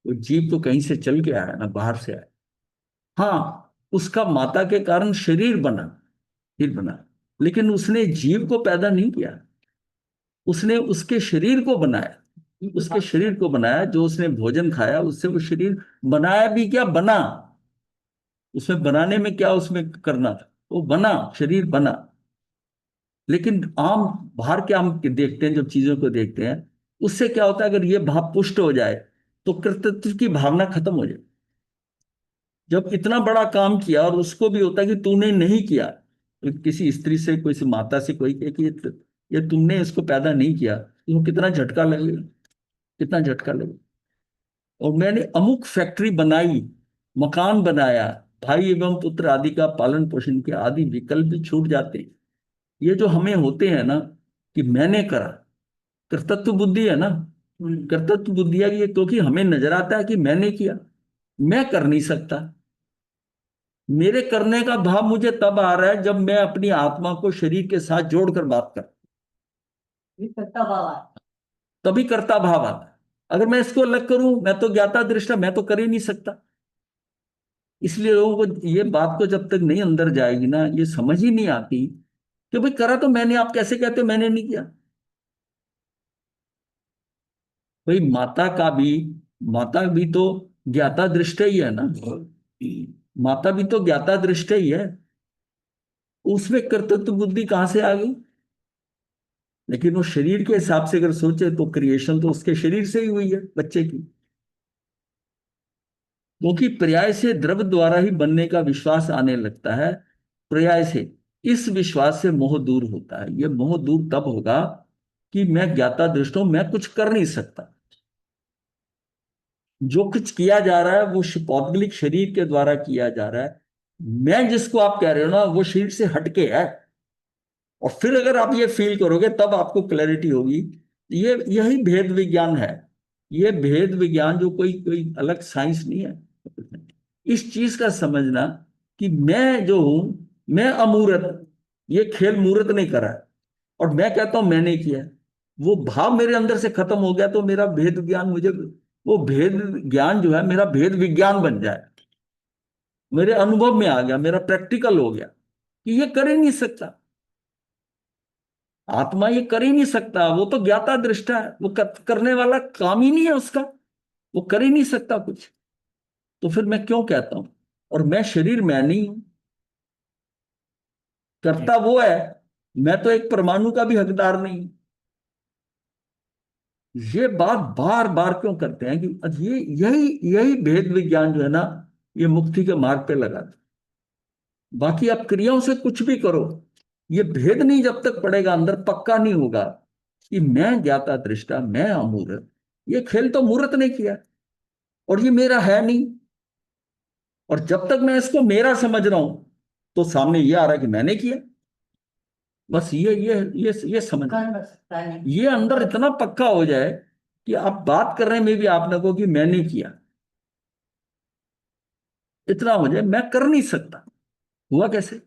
वो जीव तो कहीं से चल के आया ना, बाहर से आया। हाँ, उसका माता के कारण शरीर बना, शरीर बना, लेकिन उसने जीव को पैदा नहीं किया। उसने उसके शरीर को बनाया, उसके शरीर को बनाया। जो उसने भोजन खाया उससे वो शरीर बनाया भी क्या, बना। उसमें बनाने में क्या उसमें करना था, वो बना, शरीर बना। लेकिन आम बाहर के हम देखते हैं, जब चीजों को देखते हैं, उससे क्या होता है, अगर ये भाव पुष्ट हो जाए तो कर्तृत्व की भावना खत्म हो जाए। जब इतना बड़ा काम किया और उसको भी होता है कि तूने नहीं किया, तो किसी स्त्री से, कोई से माता से कोई कहे कि ये तुमने इसको पैदा नहीं किया, तो कितना झटका लगेगा, कितना झटका लगेगा। और मैंने अमुक फैक्ट्री बनाई, मकान बनाया, भाई एवं पुत्र आदि का पालन पोषण किया, आदि विकल्प भी छूट जाते हैं। ये जो हमें होते हैं ना कि मैंने करा, कर्तृत्व बुद्धि है ना। कर्तृत्व बुद्धि है ये, क्योंकि हमें नजर आता है कि मैंने किया, मैं कर नहीं सकता। मेरे करने का भाव मुझे तब आ रहा है जब मैं अपनी आत्मा को शरीर के साथ जोड़कर बात कर, तभी कर्ता भाव आता है। अगर मैं इसको अलग करूं, मैं तो ज्ञाता दृष्टा, मैं तो कर ही नहीं सकता। इसलिए लोगों को ये बात को जब तक नहीं अंदर जाएगी ना, ये समझ ही नहीं आती कि भाई करा तो मैंने, आप कैसे कहते हो मैंने नहीं किया? भाई माता भी तो ज्ञाता दृष्टा ही है ना। माता भी तो ज्ञाता दृष्टा ही है। उसमें कर्तृत्व बुद्धि कहां से आ गई? लेकिन वो शरीर के हिसाब से अगर सोचे तो क्रिएशन तो उसके शरीर से ही हुई है, बच्चे की। क्योंकि पर्याय से द्रव्य द्वारा ही बनने का विश्वास आने लगता है। पर्याय से, इस विश्वास से मोह दूर होता है। यह मोह दूर तब होगा कि मैं ज्ञाता दृष्टा हूं, मैं कुछ कर नहीं सकता। जो कुछ किया जा रहा है वो पौद्गलिक शरीर के द्वारा किया जा रहा है। मैं जिसको आप कह रहे हो ना, वो शरीर से हटके है। और फिर अगर आप ये फील करोगे तब आपको क्लैरिटी होगी। ये यही भेद विज्ञान है। ये भेद विज्ञान जो कोई कोई अलग साइंस नहीं है। इस चीज का समझना कि मैं जो हूं, मैं अमूर्त, ये खेल मूर्त नहीं करा है, और मैं कहता हूं मैंने किया है। वो भाव मेरे अंदर से खत्म हो गया तो मेरा भेद ज्ञान, मुझे वो भेद ज्ञान जो है मेरा भेद विज्ञान बन जाए, मेरे अनुभव में आ गया, मेरा प्रैक्टिकल हो गया कि ये कर ही नहीं सकता। आत्मा ये कर ही नहीं सकता, वो तो ज्ञाता दृष्टा है, वो करने वाला काम ही नहीं है उसका, वो कर ही नहीं सकता कुछ। तो फिर मैं क्यों कहता हूं? और मैं शरीर मैं नहीं हूं, करता वो है। मैं तो एक परमाणु का भी हकदार नहीं हूं। ये बात बार बार क्यों करते हैं कि ये यही यही भेद विज्ञान जो है ना, ये मुक्ति के मार्ग पे लगाता है। बाकी आप क्रियाओं से कुछ भी करो, ये भेद नहीं जब तक पड़ेगा अंदर, पक्का नहीं होगा। कि मैं ज्ञाता दृष्टा, मैं अमूर्त, ये खेल तो मूर्त ने किया और ये मेरा है नहीं। और जब तक मैं इसको मेरा समझ रहा हूं तो सामने ये आ रहा है कि मैंने किया। बस ये समझ, ये अंदर इतना पक्का हो जाए कि आप बात करने में भी आप लगो कि मैंने किया, इतना हो जाए मैं कर नहीं सकता। हुआ कैसे?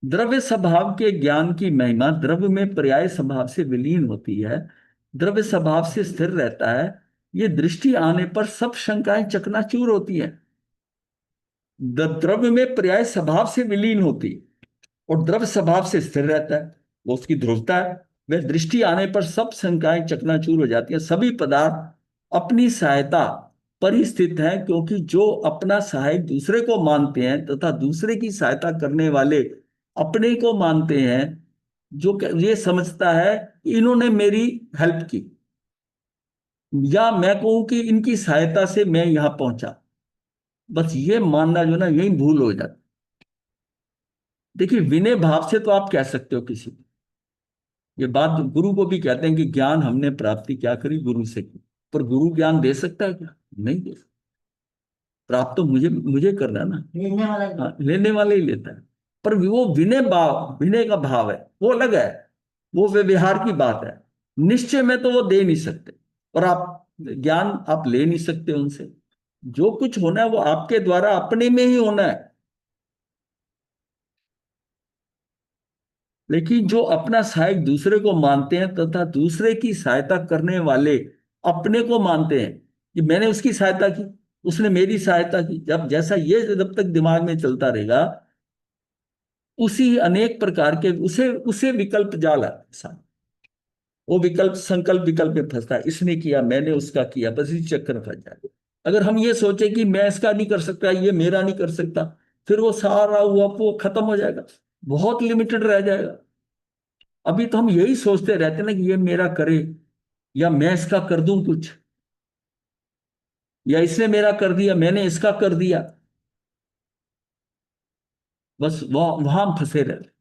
द्रव्य स्वभाव के ज्ञान की महिमा द्रव्य में पर्याय स्वभाव से विलीन होती है, द्रव्य स्वभाव से स्थिर रहता है। ये दृष्टि आने पर सब शंकाएं चकनाचूर होती है। द्रव्य में पर्याय स्वभाव से विलीन होती है और द्रव्य स्वभाव से स्थिर रहता है, वो उसकी ध्रुवता है। वह दृष्टि आने पर सब शंकाएं चकनाचूर हो जाती है। सभी पदार्थ अपनी सहायता परिस्थित हैं, क्योंकि जो अपना सहायक दूसरे को मानते हैं तथा दूसरे की सहायता करने वाले अपने को मानते हैं, जो ये समझता है कि इन्होंने मेरी हेल्प की, या मैं कहूं कि इनकी सहायता से मैं यहां पहुंचा। बस ये मानना जो ना, यही भूल हो जाती। देखिए, विनय भाव से तो आप कह सकते हो किसी को, ये बात गुरु को भी कहते हैं कि ज्ञान हमने प्राप्ति क्या करी, गुरु से की। पर गुरु ज्ञान दे सकता है क्या? नहीं दे सकता। प्राप्त तो मुझे मुझे करना है ना, लेने वाला हाँ, लेने वाले ही लेता है। पर वो विनय भाव, विनय का भाव है, वो अलग है, वो व्यवहार की बात है। निश्चय में तो वो दे नहीं सकते, और आप ज्ञान आप ले नहीं सकते उनसे। जो कुछ होना है वो आपके द्वारा अपने में ही होना है। लेकिन जो अपना सहायक दूसरे को मानते हैं तथा दूसरे की सहायता करने वाले अपने को मानते हैं कि मैंने उसकी सहायता की, उसने मेरी सहायता की, जब जैसा ये जब तक दिमाग में चलता रहेगा, उसी अनेक प्रकार के उसे उसे विकल्प जाल है इंसान। वो विकल्प संकल्प विकल्प में फंसता है, इसने किया मैंने उसका किया, बस इसी चक्कर में फंस जाए। अगर हम ये सोचे कि मैं इसका नहीं कर सकता, ये मेरा नहीं कर सकता, फिर वो सारा हुआ वो खत्म हो जाएगा, बहुत लिमिटेड रह जाएगा। अभी तो हम यही सोचते रहते हैं ना कि ये मेरा करे, या मैं इसका कर दूं कुछ, या इसने मेरा कर दिया, मैंने इसका कर दिया। बस वहां हम फंसे रहते हैं।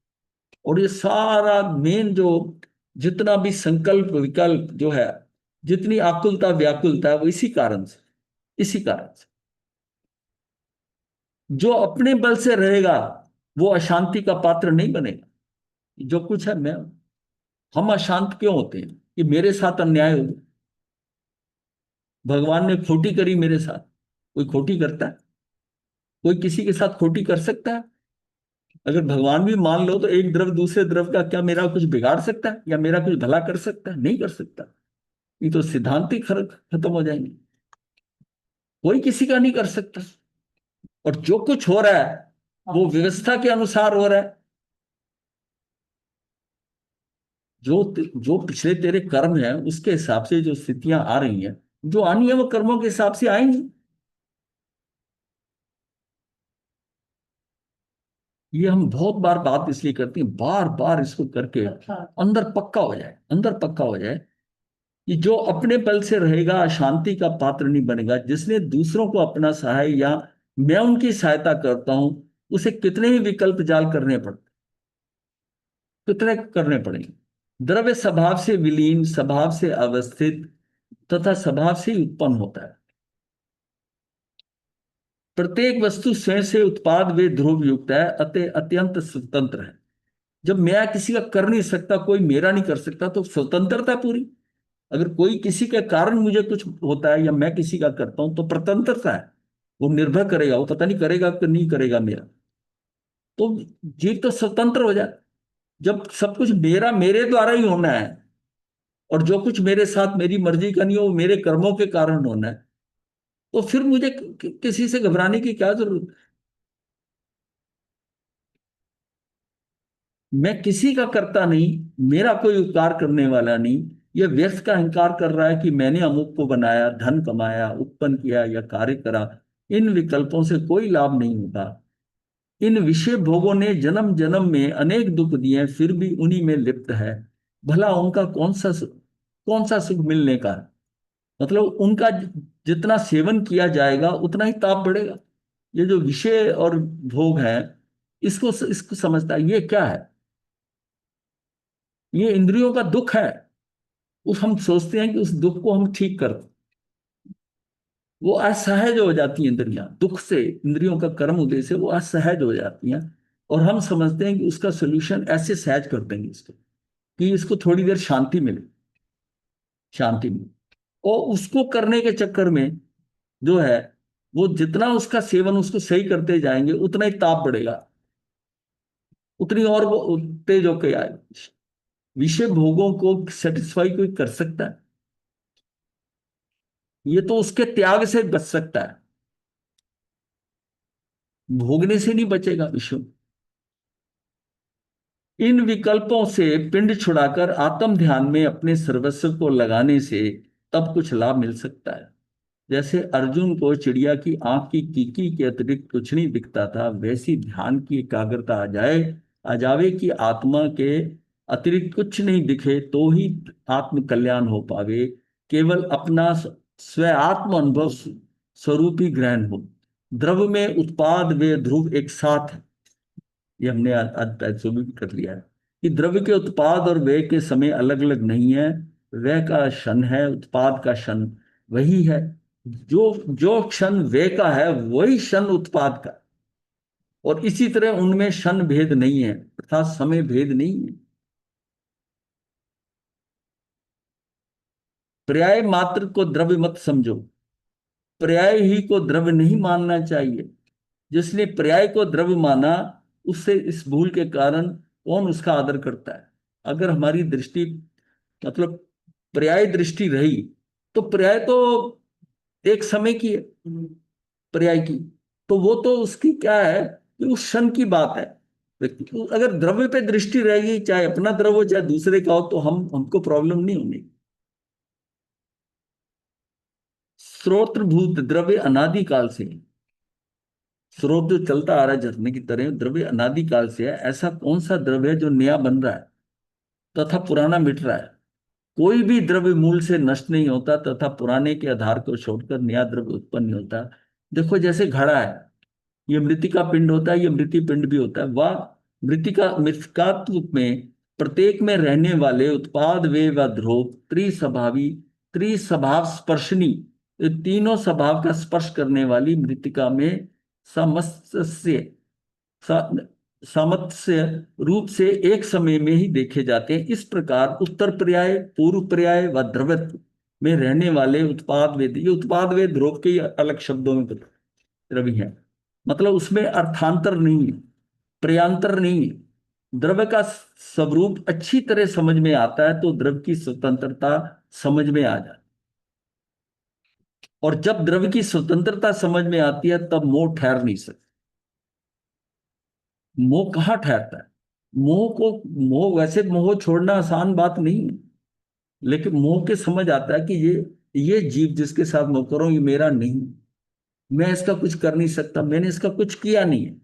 और ये सारा मेन जो जितना भी संकल्प विकल्प जो है, जितनी आकुलता व्याकुलता है, वो इसी कारण से, इसी कारण से। जो अपने बल से रहेगा वो अशांति का पात्र नहीं बनेगा। जो कुछ है मैं, हम अशांत क्यों होते हैं कि मेरे साथ अन्याय हो गया, भगवान ने खोटी करी मेरे साथ। कोई खोटी करता है? कोई किसी के साथ खोटी कर सकता है? अगर भगवान भी मान लो तो एक द्रव दूसरे द्रव का क्या मेरा कुछ बिगाड़ सकता है, या मेरा कुछ भला कर सकता है? नहीं कर सकता। ये तो सिद्धांत ही खत्म हो जाएंगे। कोई किसी का नहीं कर सकता। और जो कुछ हो रहा है वो व्यवस्था के अनुसार हो रहा है। जो पिछले तेरे कर्म है उसके हिसाब से जो स्थितियां आ रही हैं, जो आनी है वो कर्मों के हिसाब से आएंगी। ये हम बहुत बार बात इसलिए करते हैं, बार बार इसको करके अंदर पक्का हो जाए, अंदर पक्का हो जाए कि जो अपने बल से रहेगा अशांति का पात्र नहीं बनेगा। जिसने दूसरों को अपना सहाय या मैं उनकी सहायता करता हूं, उसे कितने ही विकल्प जाल करने पड़ते, कितने करने पड़ेंगे। द्रव्य स्वभाव से विलीन, स्वभाव से अवस्थित तथा स्वभाव से ही उत्पन्न होता है। प्रत्येक वस्तु स्वयं से उत्पाद वे ध्रुव युक्त है, अतः अत्यंत स्वतंत्र है। जब मैं किसी का कर नहीं सकता, कोई मेरा नहीं कर सकता, तो स्वतंत्रता पूरी। अगर कोई किसी के कारण मुझे कुछ होता है या मैं किसी का करता हूं तो स्वतंत्रता है। वो निर्भर करेगा, वो पता नहीं करेगा कि नहीं करेगा मेरा। तो जीव तो स्वतंत्र हो जाए। जब सब कुछ मेरा मेरे द्वारा ही होना है, और जो कुछ मेरे साथ मेरी मर्जी का नहीं हो वो मेरे कर्मों के कारण होना है, तो फिर मुझे किसी से घबराने की क्या जरूरत? मैं किसी का करता नहीं, मेरा कोई उपकार करने वाला नहीं। यह व्यर्थ का अहंकार कर रहा है कि मैंने अमुक को बनाया, धन कमाया, उत्पन्न किया या कार्य करा। इन विकल्पों से कोई लाभ नहीं होता। इन विषय भोगों ने जन्म जन्म में अनेक दुख दिए, फिर भी उन्हीं में लिप्त है। भला उनका कौन सा सुख मिलने का है? मतलब उनका जितना सेवन किया जाएगा उतना ही ताप बढ़ेगा। ये जो विषय और भोग है, इसको इसको समझता है ये क्या है? ये इंद्रियों का दुख है। उस हम सोचते हैं कि उस दुख को हम ठीक कर, वो असहज हो जाती हैं इंद्रियां दुख से, इंद्रियों का कर्म उदय से वो असहज हो जाती हैं। और हम समझते हैं कि उसका सोल्यूशन ऐसे सहज कर देंगे इसको, कि इसको थोड़ी देर शांति मिले, शांति मिले। और उसको करने के चक्कर में जो है, वो जितना उसका सेवन उसको सही करते जाएंगे उतना ही ताप बढ़ेगा, उतनी और वो तेज होके आए। विषय भोगों को सेटिस्फाई कोई कर सकता है? ये तो उसके त्याग से बच सकता है, भोगने से नहीं बचेगा विषय। इन विकल्पों से पिंड छुड़ाकर आत्म ध्यान में अपने सर्वस्व को लगाने से तब कुछ लाभ मिल सकता है। जैसे अर्जुन को चिड़िया की आंख की कीकी के अतिरिक्त कुछ नहीं दिखता था, वैसी ध्यान की एकाग्रता आ जावे कि आत्मा के अतिरिक्त कुछ नहीं दिखे तो ही आत्म कल्याण हो पावे। केवल अपना स्व आत्म अनुभव स्वरूप ही ग्रहण हो। द्रव्य में उत्पाद वे ध्रुव एक साथ है। ये हमने आज तक भी कर लिया है कि द्रव्य के उत्पाद और व्यय के समय अलग अलग नहीं है। व्यय का क्षण है, उत्पाद का क्षण वही है। जो जो क्षण व्यय का है वही क्षण उत्पाद का। और इसी तरह उनमें क्षण भेद नहीं है, अर्थात समय भेद नहीं है। पर्याय मात्र को द्रव्य मत समझो, पर्याय ही को द्रव्य नहीं मानना चाहिए। जिसने पर्याय को द्रव्य माना, उससे इस भूल के कारण कौन उसका आदर करता है? अगर हमारी दृष्टि मतलब पर्याय दृष्टि रही, तो पर्याय तो एक समय की है, पर्याय की। तो वो तो उसकी क्या है कि उस क्षण की बात है। अगर द्रव्य पे दृष्टि रहेगी, चाहे अपना द्रव्य हो चाहे दूसरे का हो, तो हमको प्रॉब्लम नहीं होनी। स्रोतभूत द्रव्य अनादि काल से है। स्रोत जो चलता आ रहा है झरने की तरह, द्रव्य अनादि काल से है। ऐसा कौन सा द्रव्य है जो नया बन रहा है तथा पुराना मिट रहा है? कोई भी द्रव्य मूल से नष्ट नहीं होता तथा पुराने के आधार को छोड़कर नया द्रव्य उत्पन्न नहीं होता। देखो जैसे घड़ा है, ये मृतिका पिंड होता है, ये मृति पिंड भी होता है। वह मृतिका मृतिकात्व में प्रत्येक में रहने वाले उत्पाद वे व ध्रुव त्रिस्वभावी, त्रिस्वभाव स्पर्शनी, ये तीनों स्वभाव का स्पर्श करने वाली मृतिका में समस्य सा- सामर्थ्य रूप से एक समय में ही देखे जाते हैं। इस प्रकार उत्तर पर्याय, पूर्व पर्याय व द्रवत्व में रहने वाले उत्पाद वेद, ये उत्पाद वेद ध्रुव के ही अलग शब्दों में रवि है। मतलब उसमें अर्थांतर नहीं है, प्रयांतर नहीं है। द्रव्य का स्वरूप अच्छी तरह समझ में आता है तो द्रव्य की स्वतंत्रता समझ में आ जाती है। और जब द्रव्य की स्वतंत्रता समझ में आती है तब मोह ठहर नहीं सकता। मोह कहाँ ठहरता है? मोह को, मोह वैसे मोह छोड़ना आसान बात नहीं है, लेकिन मोह के समझ आता है कि ये जीव जिसके साथ मोह करो ये मेरा नहीं, मैं इसका कुछ कर नहीं सकता, मैंने इसका कुछ किया नहीं है।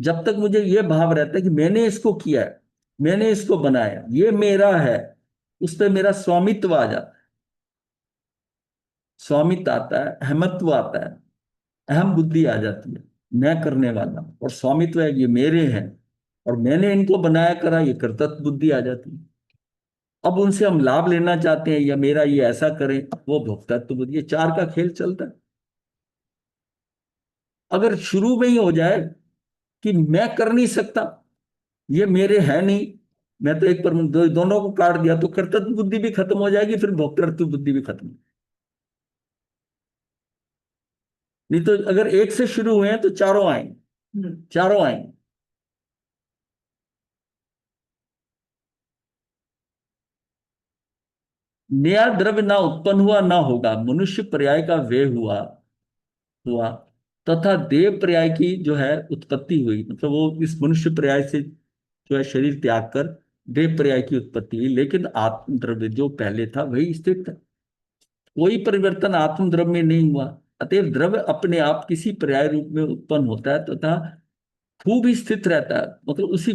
जब तक मुझे ये भाव रहता है कि मैंने इसको किया है, मैंने इसको बनाया, ये मेरा है, उस पर मेरा स्वामित्व आ जाता है। स्वामित्व आता है, अहमत्व आता है, अहम बुद्धि आ जाती है, मैं करने वाला हूं। और स्वामित्व है ये मेरे हैं और मैंने इनको बनाया करा, ये कर्तव्य बुद्धि आ जाती है। अब उनसे हम लाभ लेना चाहते हैं, या मेरा ये ऐसा करें, वो भोक्तत्व बुद्धि, ये चार का खेल चलता है। अगर शुरू में ही हो जाए कि मैं कर नहीं सकता, ये मेरे है नहीं, मैं तो एक पर दोनों को काट दिया, तो कर्तव्य बुद्धि भी खत्म हो जाएगी, फिर भोक्तृत्व बुद्धि भी खत्म। नहीं तो अगर एक से शुरू हुए हैं तो चारों आएंगे, चारों आएंगे। नया द्रव्य ना उत्पन्न हुआ ना होगा, मनुष्य पर्याय का व्यय हुआ हुआ तथा देव पर्याय की जो है उत्पत्ति हुई। मतलब वो इस मनुष्य पर्याय से जो है शरीर त्याग कर देव पर्याय की उत्पत्ति हुई, लेकिन आत्म द्रव्य जो पहले था वही स्थिर था। कोई परिवर्तन आत्म द्रव्य में नहीं हुआ। अतएव द्रव्य अपने आप किसी पर्याय रूप में उत्पन्न होता है तथा खूब ही स्थित रहता है, मतलब उसी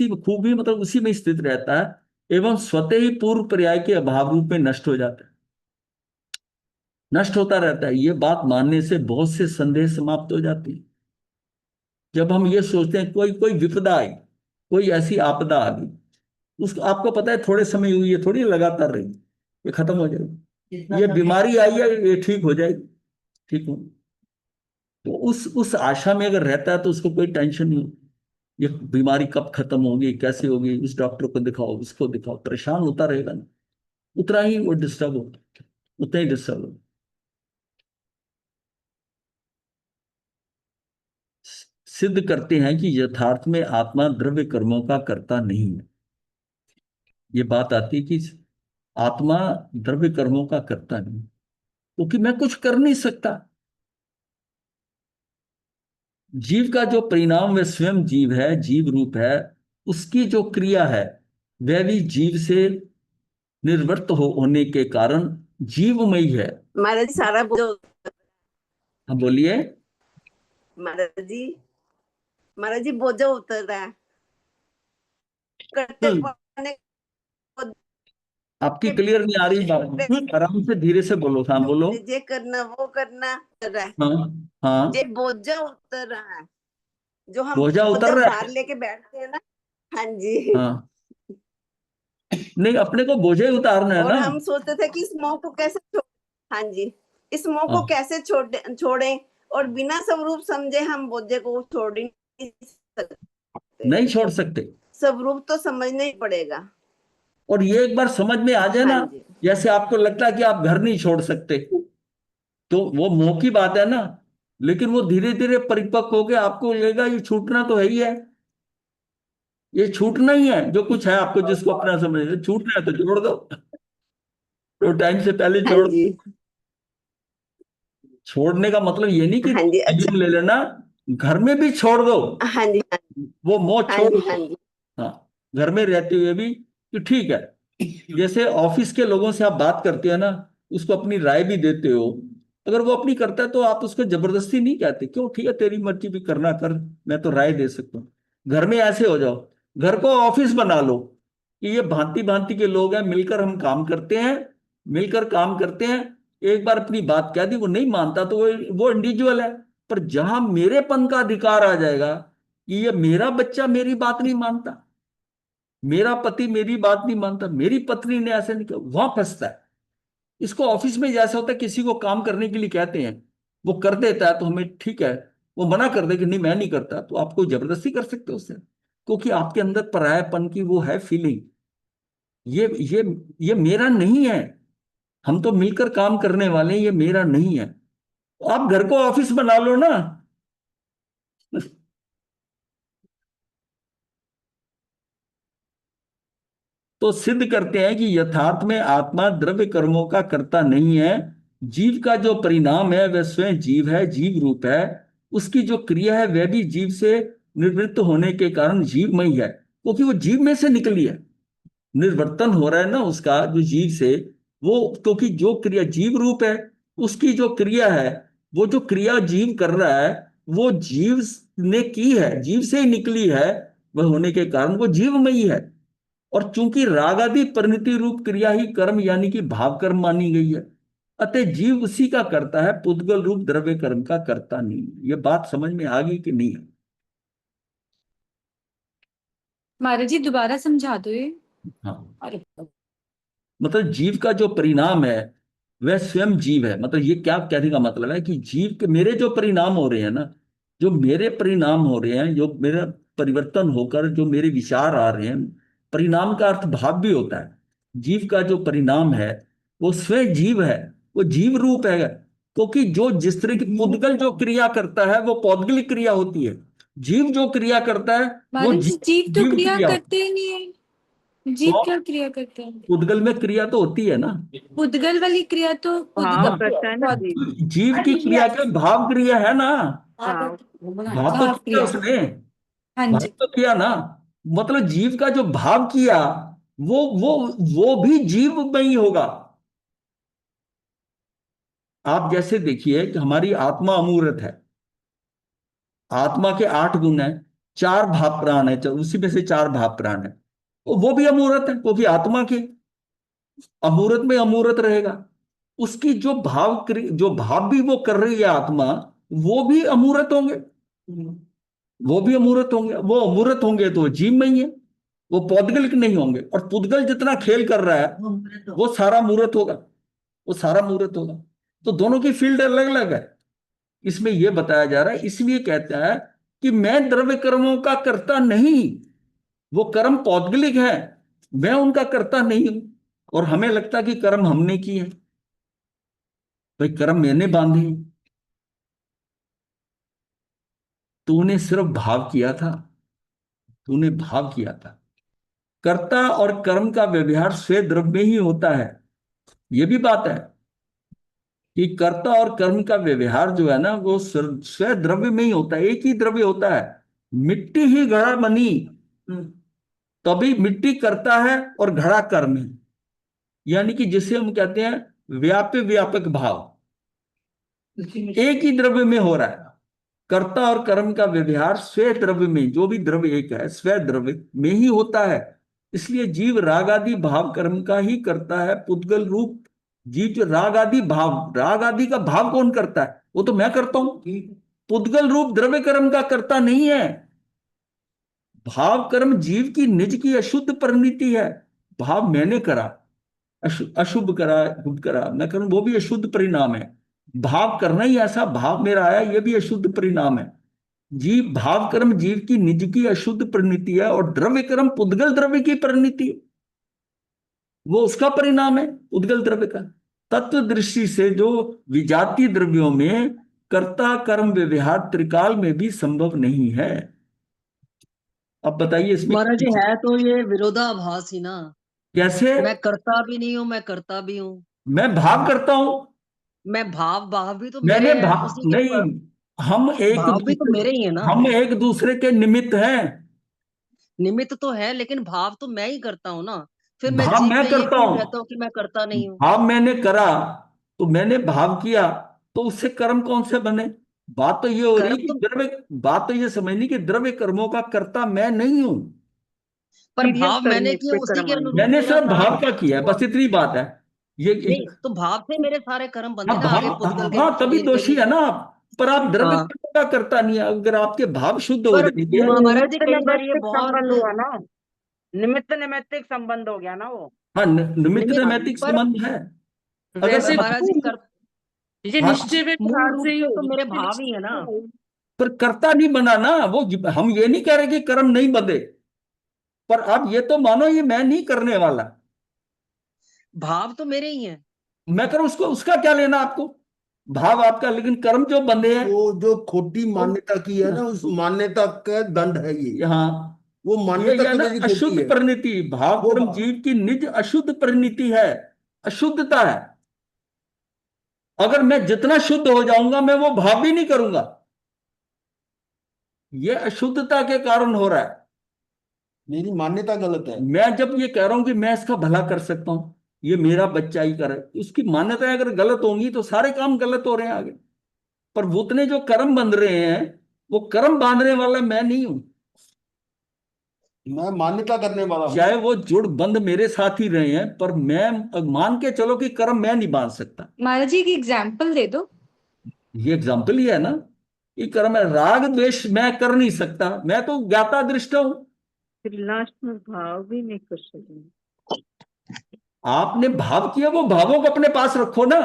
में खूब ही मतलब उसी में स्थित रहता है, एवं स्वतः ही पूर्व पर्याय के अभाव रूप में नष्ट हो जाता है, नष्ट होता रहता है। ये बात मानने से बहुत से संदेह समाप्त हो जाती है। जब हम ये सोचते हैं कोई कोई विपदा आई, कोई ऐसी आपदा आ गई, उसको आपको पता है थोड़े समय हुई है, थोड़ी लगातार रही, ये खत्म हो जाएगी। ये बीमारी आई है, ये ठीक हो जाएगी, ठीक हो। तो उस आशा में अगर रहता है तो उसको कोई टेंशन नहीं होती। ये बीमारी कब खत्म होगी, कैसे होगी, इस डॉक्टर को दिखाओ, उसको दिखाओ, परेशान होता रहेगा ना, उतना ही वो डिस्टर्ब होता, उतना ही डिस्टर्ब होता। सिद्ध करते हैं कि यथार्थ में आत्मा द्रव्य कर्मों का कर्ता नहीं है। ये बात आती है कि आत्मा द्रव्य कर्मों का कर्ता नहीं, क्योंकि मैं कुछ कर नहीं सकता। जीव का जो परिणाम वह स्वयं जीव है, जीव रूप है। उसकी जो क्रिया है वह भी जीव से निर्वृत्त होने के कारण जीवमयी है। महाराज जी सारा बोझ, हम बोलिए। महाराज जी, महाराज जी बोझ उतर रहा है करते करने को आपकी क्लियर नहीं आ रही बात, आराम से धीरे से बोलो। हाँ बोलो। जे करना वो करना कर रहा है, हाँ हाँ, जे बोझ उतर रहा है, जो हम बोझा बोझ उतर रहा भार है। लेके बैठते हैं ना। हाँ जी। हाँ, नहीं, अपने को बोझा ही उतारना है और ना। हम सोचते थे कि इस मोह को कैसे हाँ जी, इस मोह को हाँ, कैसे छोड़ें, और बिना स्वरूप समझे हम बोझे को छोड़ ही नहीं सकते। नहीं छोड़ सकते। स्वरूप तो समझना ही पड़ेगा। और ये एक बार समझ में आ जाए हाँ ना, जी, जैसे आपको लगता है कि आप घर नहीं छोड़ सकते, तो वो मोह की बात है ना। लेकिन वो धीरे धीरे परिपक्व हो गया, आपको लगेगा ये छूटना तो है ही है, ये छूटना ही है। जो कुछ है आपको जिसको अपना समझ छूटना है तो छोड़ दो, तो टाइम से पहले हाँ छोड़ दो। जी, छोड़ने का मतलब ये नहीं कि हाँ जी। अच्छा, ले लेना, घर में भी छोड़ दो, हाँ जी, वो मोह हाँ छोड़ जी, दो। हाँ जी, हाँ, घर में रहते हुए भी कि ठीक है। जैसे ऑफिस के लोगों से आप बात करते हो ना, उसको अपनी राय भी देते हो, अगर वो अपनी करता है तो आप उसको जबरदस्ती नहीं कहते, क्यों, ठीक है तेरी मर्जी भी करना कर, मैं तो राय दे सकता हूँ। घर में ऐसे हो जाओ, घर को ऑफिस बना लो कि ये भांति भांति के लोग हैं, मिलकर हम काम करते हैं, मिलकर काम करते हैं। एक बार अपनी बात कह दी, वो नहीं मानता तो वो इंडिविजुअल है। पर जहां मेरेपन का अधिकार आ जाएगा कि ये मेरा बच्चा मेरी बात नहीं मानता, मेरा पति मेरी बात नहीं मानता, मेरी पत्नी ने ऐसे नहीं किया, वहां फंसता है। इसको ऑफिस में जैसा होता है, किसी को काम करने के लिए कहते हैं, वो कर देता है तो हमें ठीक है, वो मना कर दे कि नहीं मैं नहीं करता, तो आप कोई जबरदस्ती कर सकते हो उससे, क्योंकि आपके अंदर परायापन की वो है फीलिंग, ये ये ये मेरा नहीं है, हम तो मिलकर काम करने वाले हैं, ये मेरा नहीं है। आप घर को ऑफिस बना लो ना। तो सिद्ध करते हैं कि यथार्थ में आत्मा द्रव्य कर्मों का कर्ता नहीं है। जीव का जो परिणाम है वह स्वयं जीव है, जीव रूप है। उसकी जो क्रिया है वह भी जीव से निवृत्त होने के कारण जीवमयी है, क्योंकि वो जीव में से निकली है। निर्वर्तन हो रहा है ना उसका, जो जीव से, वो क्योंकि जो क्रिया जीव रूप है, उसकी जो क्रिया है, वो जो क्रिया जीव कर रहा है, वो जीव ने की है, जीव से ही निकली है, वह होने के कारण वो जीवमयी है। और चूंकि राग आदि परिणति रूप क्रिया ही कर्म यानी कि भाव कर्म मानी गई है, अतः जीव उसी का करता है, पुद्गल रूप द्रव्य कर्म का करता नहीं है। ये बात समझ में आ गई कि नहीं है? महाराज जी दोबारा समझा दो ये। हाँ, अरे मतलब जीव का जो परिणाम है वह स्वयं जीव है। मतलब ये क्या कहने का मतलब है कि जीव के मेरे जो परिणाम हो रहे हैं ना, जो मेरे परिणाम हो रहे हैं, जो मेरा परिवर्तन होकर जो मेरे विचार आ रहे हैं, परिणाम का अर्थ भाव भी होता है। जीव का जो परिणाम है वो स्वयं जीव है, वो जीव रूप है। क्योंकि जो जिस तरह की पुद्गल जो क्रिया करता है वो पौद्गलिक क्रिया होती है, जीव जो क्रिया करता है वो महाराज जी जीव तो जीव क्रिया क्रिया। करते ही नहीं है, जीव तो क्या क्रिया करते हैं? पुद्गल में क्रिया तो होती है ना। उद्गल वाली क्रिया तो भाव करता है ना जी। जीव की क्रिया के भाव क्रिया है ना, भाव, भाव तो भाव किया क्रिया। उसने, हाँ भाव जी, तो किया ना। मतलब जीव का जो भाव किया वो भी जीव में ही होगा। आप जैसे देखिए कि हमारी आत्मा अमूर्त है, आत्मा के 8 गुण हैं, 4 भाव प्राण है, उसी में से 4 भाव प्राण है, तो वो भी अमूर्त है, क्योंकि आत्मा के अमूर्त में अमूर्त रहेगा। उसकी जो भाव भी वो कर रही है आत्मा, वो भी अमूर्त होंगे, वो भी अमूर्त होंगे। वो अमूर्त होंगे तो वो जीव में ही है। वो पौद्गलिक नहीं होंगे। और पुद्गल जितना खेल कर रहा है वो सारा मूर्त होगा, वो सारा मूर्त होगा। तो दोनों की फील्ड अलग अलग है। इसमें यह बताया जा रहा है, इसलिए कहता है कि मैं द्रव्य कर्मों का कर्ता नहीं, वो कर्म पौद्गलिक है, मैं उनका कर्ता नहीं हूं। और हमें लगता कि कर्म हमने किए हैं। भाई कर्म मैंने बांधे हैं। तूने सिर्फ भाव किया था, तूने भाव किया था। कर्ता और कर्म का व्यवहार स्वे द्रव्य में ही होता है। यह भी बात है कि कर्ता और कर्म का व्यवहार जो है ना वो स्वे द्रव्य में ही होता है, एक ही द्रव्य होता है। मिट्टी ही घड़ा बनी, तभी मिट्टी करता है और घड़ा कर्म है। यानी कि जिसे हम कहते हैं व्याप्य व्यापक भाव, एक ही द्रव्य में हो रहा है। कर्ता और कर्म का व्यवहार स्वे द्रव्य में, जो भी द्रव्य एक है स्वे द्रव्य में ही होता है। इसलिए जीव राग आदि भाव कर्म का ही करता है। पुद्गल रूप जीव जो राग आदि भाव, राग आदि का भाव कौन करता है? वो तो मैं करता हूं। पुद्गल रूप द्रव्य कर्म का करता नहीं है। भाव कर्म जीव की निज की अशुद्ध परिणति है। भाव मैंने करा, अशुभ करा, शुभ करा, मैं करूं, वो भी अशुद्ध परिणाम है। भाव करना ही ऐसा भाव मेरा आया, ये भी अशुद्ध परिणाम है। जीव भाव कर्म जीव की निज की अशुद्ध परिणति है, और द्रव्य कर्म पुद्गल द्रव्य की परिणति, वो उसका परिणाम है उद्गल द्रव्य का। तत्व दृष्टि से जो विजातीय द्रव्यों में कर्ता कर्म व्यवहार त्रिकाल में भी संभव नहीं है। अब बताइए इसमें महाराज जी है तो ये विरोधाभास ही ना। कैसे? मैं करता भी नहीं हूँ, मैं करता भी हूँ। मैं भाव करता हूं, मैं भाव भी तो मैंने मेरे हैं भाव उसी के नहीं, हम एक भाव भी तो दूसरे, मेरे ही है ना। हम एक दूसरे के निमित्त हैं। निमित्त तो है, लेकिन भाव तो मैं ही करता हूँ ना। फिर मैं भाव जीव मैं पे ये करता क्यों हूं, कहता हूँ कि मैं करता नहीं हूँ? भाव मैंने करा, तो मैंने भाव किया, तो उससे कर्म कौन से बने? बात तो ये हो रही कर्म कि तो, द्रव्य, बात तो ये समझनी कि द्रव्य कर्मों का कर्ता मैं नहीं हूं। पर क्रिया भाव मैंने करने किया पे उसी कर्म के आएंगे। अनुरूप मैंने मेरा सिर्फ सारा भाव का किया है, बस इतनी बात है। ये नहीं, तो भाव से मेरे सारे कर्म हाँ बंधे ना, आगे पुद्गल भाव, के हाँ भी तभी शरीर के दोषी भी। है ना आप। पर आप द्रव्य हाँ, कर्म का करता नहीं है। अगर आपके भाव शुद्ध हो पर जाएंगे। महाराज जी निमित्त कई बार ये नैमित्तिक बहुत संबंध हुआ ना, निमित्त नैमित्तिक संबंध हो गया ना वो। हाँ निमित्त निमित्त, नैमित्तिक पर संबंध है। अगर वैसे महाराज जी भाव, कर ये हाँ, निश्चय मूल व्यवहार रूप से ही से तो होगी। मेरे भाव ही है ना। पर कर्ता नहीं बना ना वो। हम ये नहीं कह रहे कि कर्म नहीं बंधे, पर आप ये तो मानो ये मैं नहीं करने वाला। भाव तो मेरे ही हैं। मैं करूं उसको, उसका क्या लेना आपको? भाव आपका, लेकिन कर्म जो बंधे हैं वो जो खोटी वो, मान्यता की है ना, उस मान्यता का दंड है ये। हाँ वो ये मान्यता है ना कभी भी खोटी अशुद्ध है। परिणति। भाव वो कर्म जीव की निज अशुद्ध परिणति है, अशुद्धता है। अगर मैं जितना शुद्ध हो जाऊंगा मैं वो भाव भी नहीं करूंगा। ये अशुद्धता के कारण हो रहा है। मेरी मान्यता गलत है। मैं जब ये कह रहा हूं कि मैं इसका भला कर सकता हूं, ये मेरा बच्चा ही करे, उसकी मान्यताएं अगर गलत होंगी तो सारे काम गलत हो रहे हैं आगे। पर वो उतने जो कर्म बंध रहे हैं, वो कर्म बांधने वाला मैं नहीं हूं। मैं मान्यता करने वाला हूँ। चाहे वो जुड़ बंध मेरे साथ ही रहे हैं, पर मैं मान के चलो कि कर्म मैं नहीं बांध सकता। महाराज जी एक एग्जाम्पल दे दो। ये एग्जाम्पल ही है ना, ये कर्म है। राग द्वेष मैं कर नहीं सकता, मैं तो ज्ञाता दृष्टा हूं। फिर लास्ट में भाव भी नहीं कर सकते। आपने भाव किया, वो भावों को अपने पास रखो ना।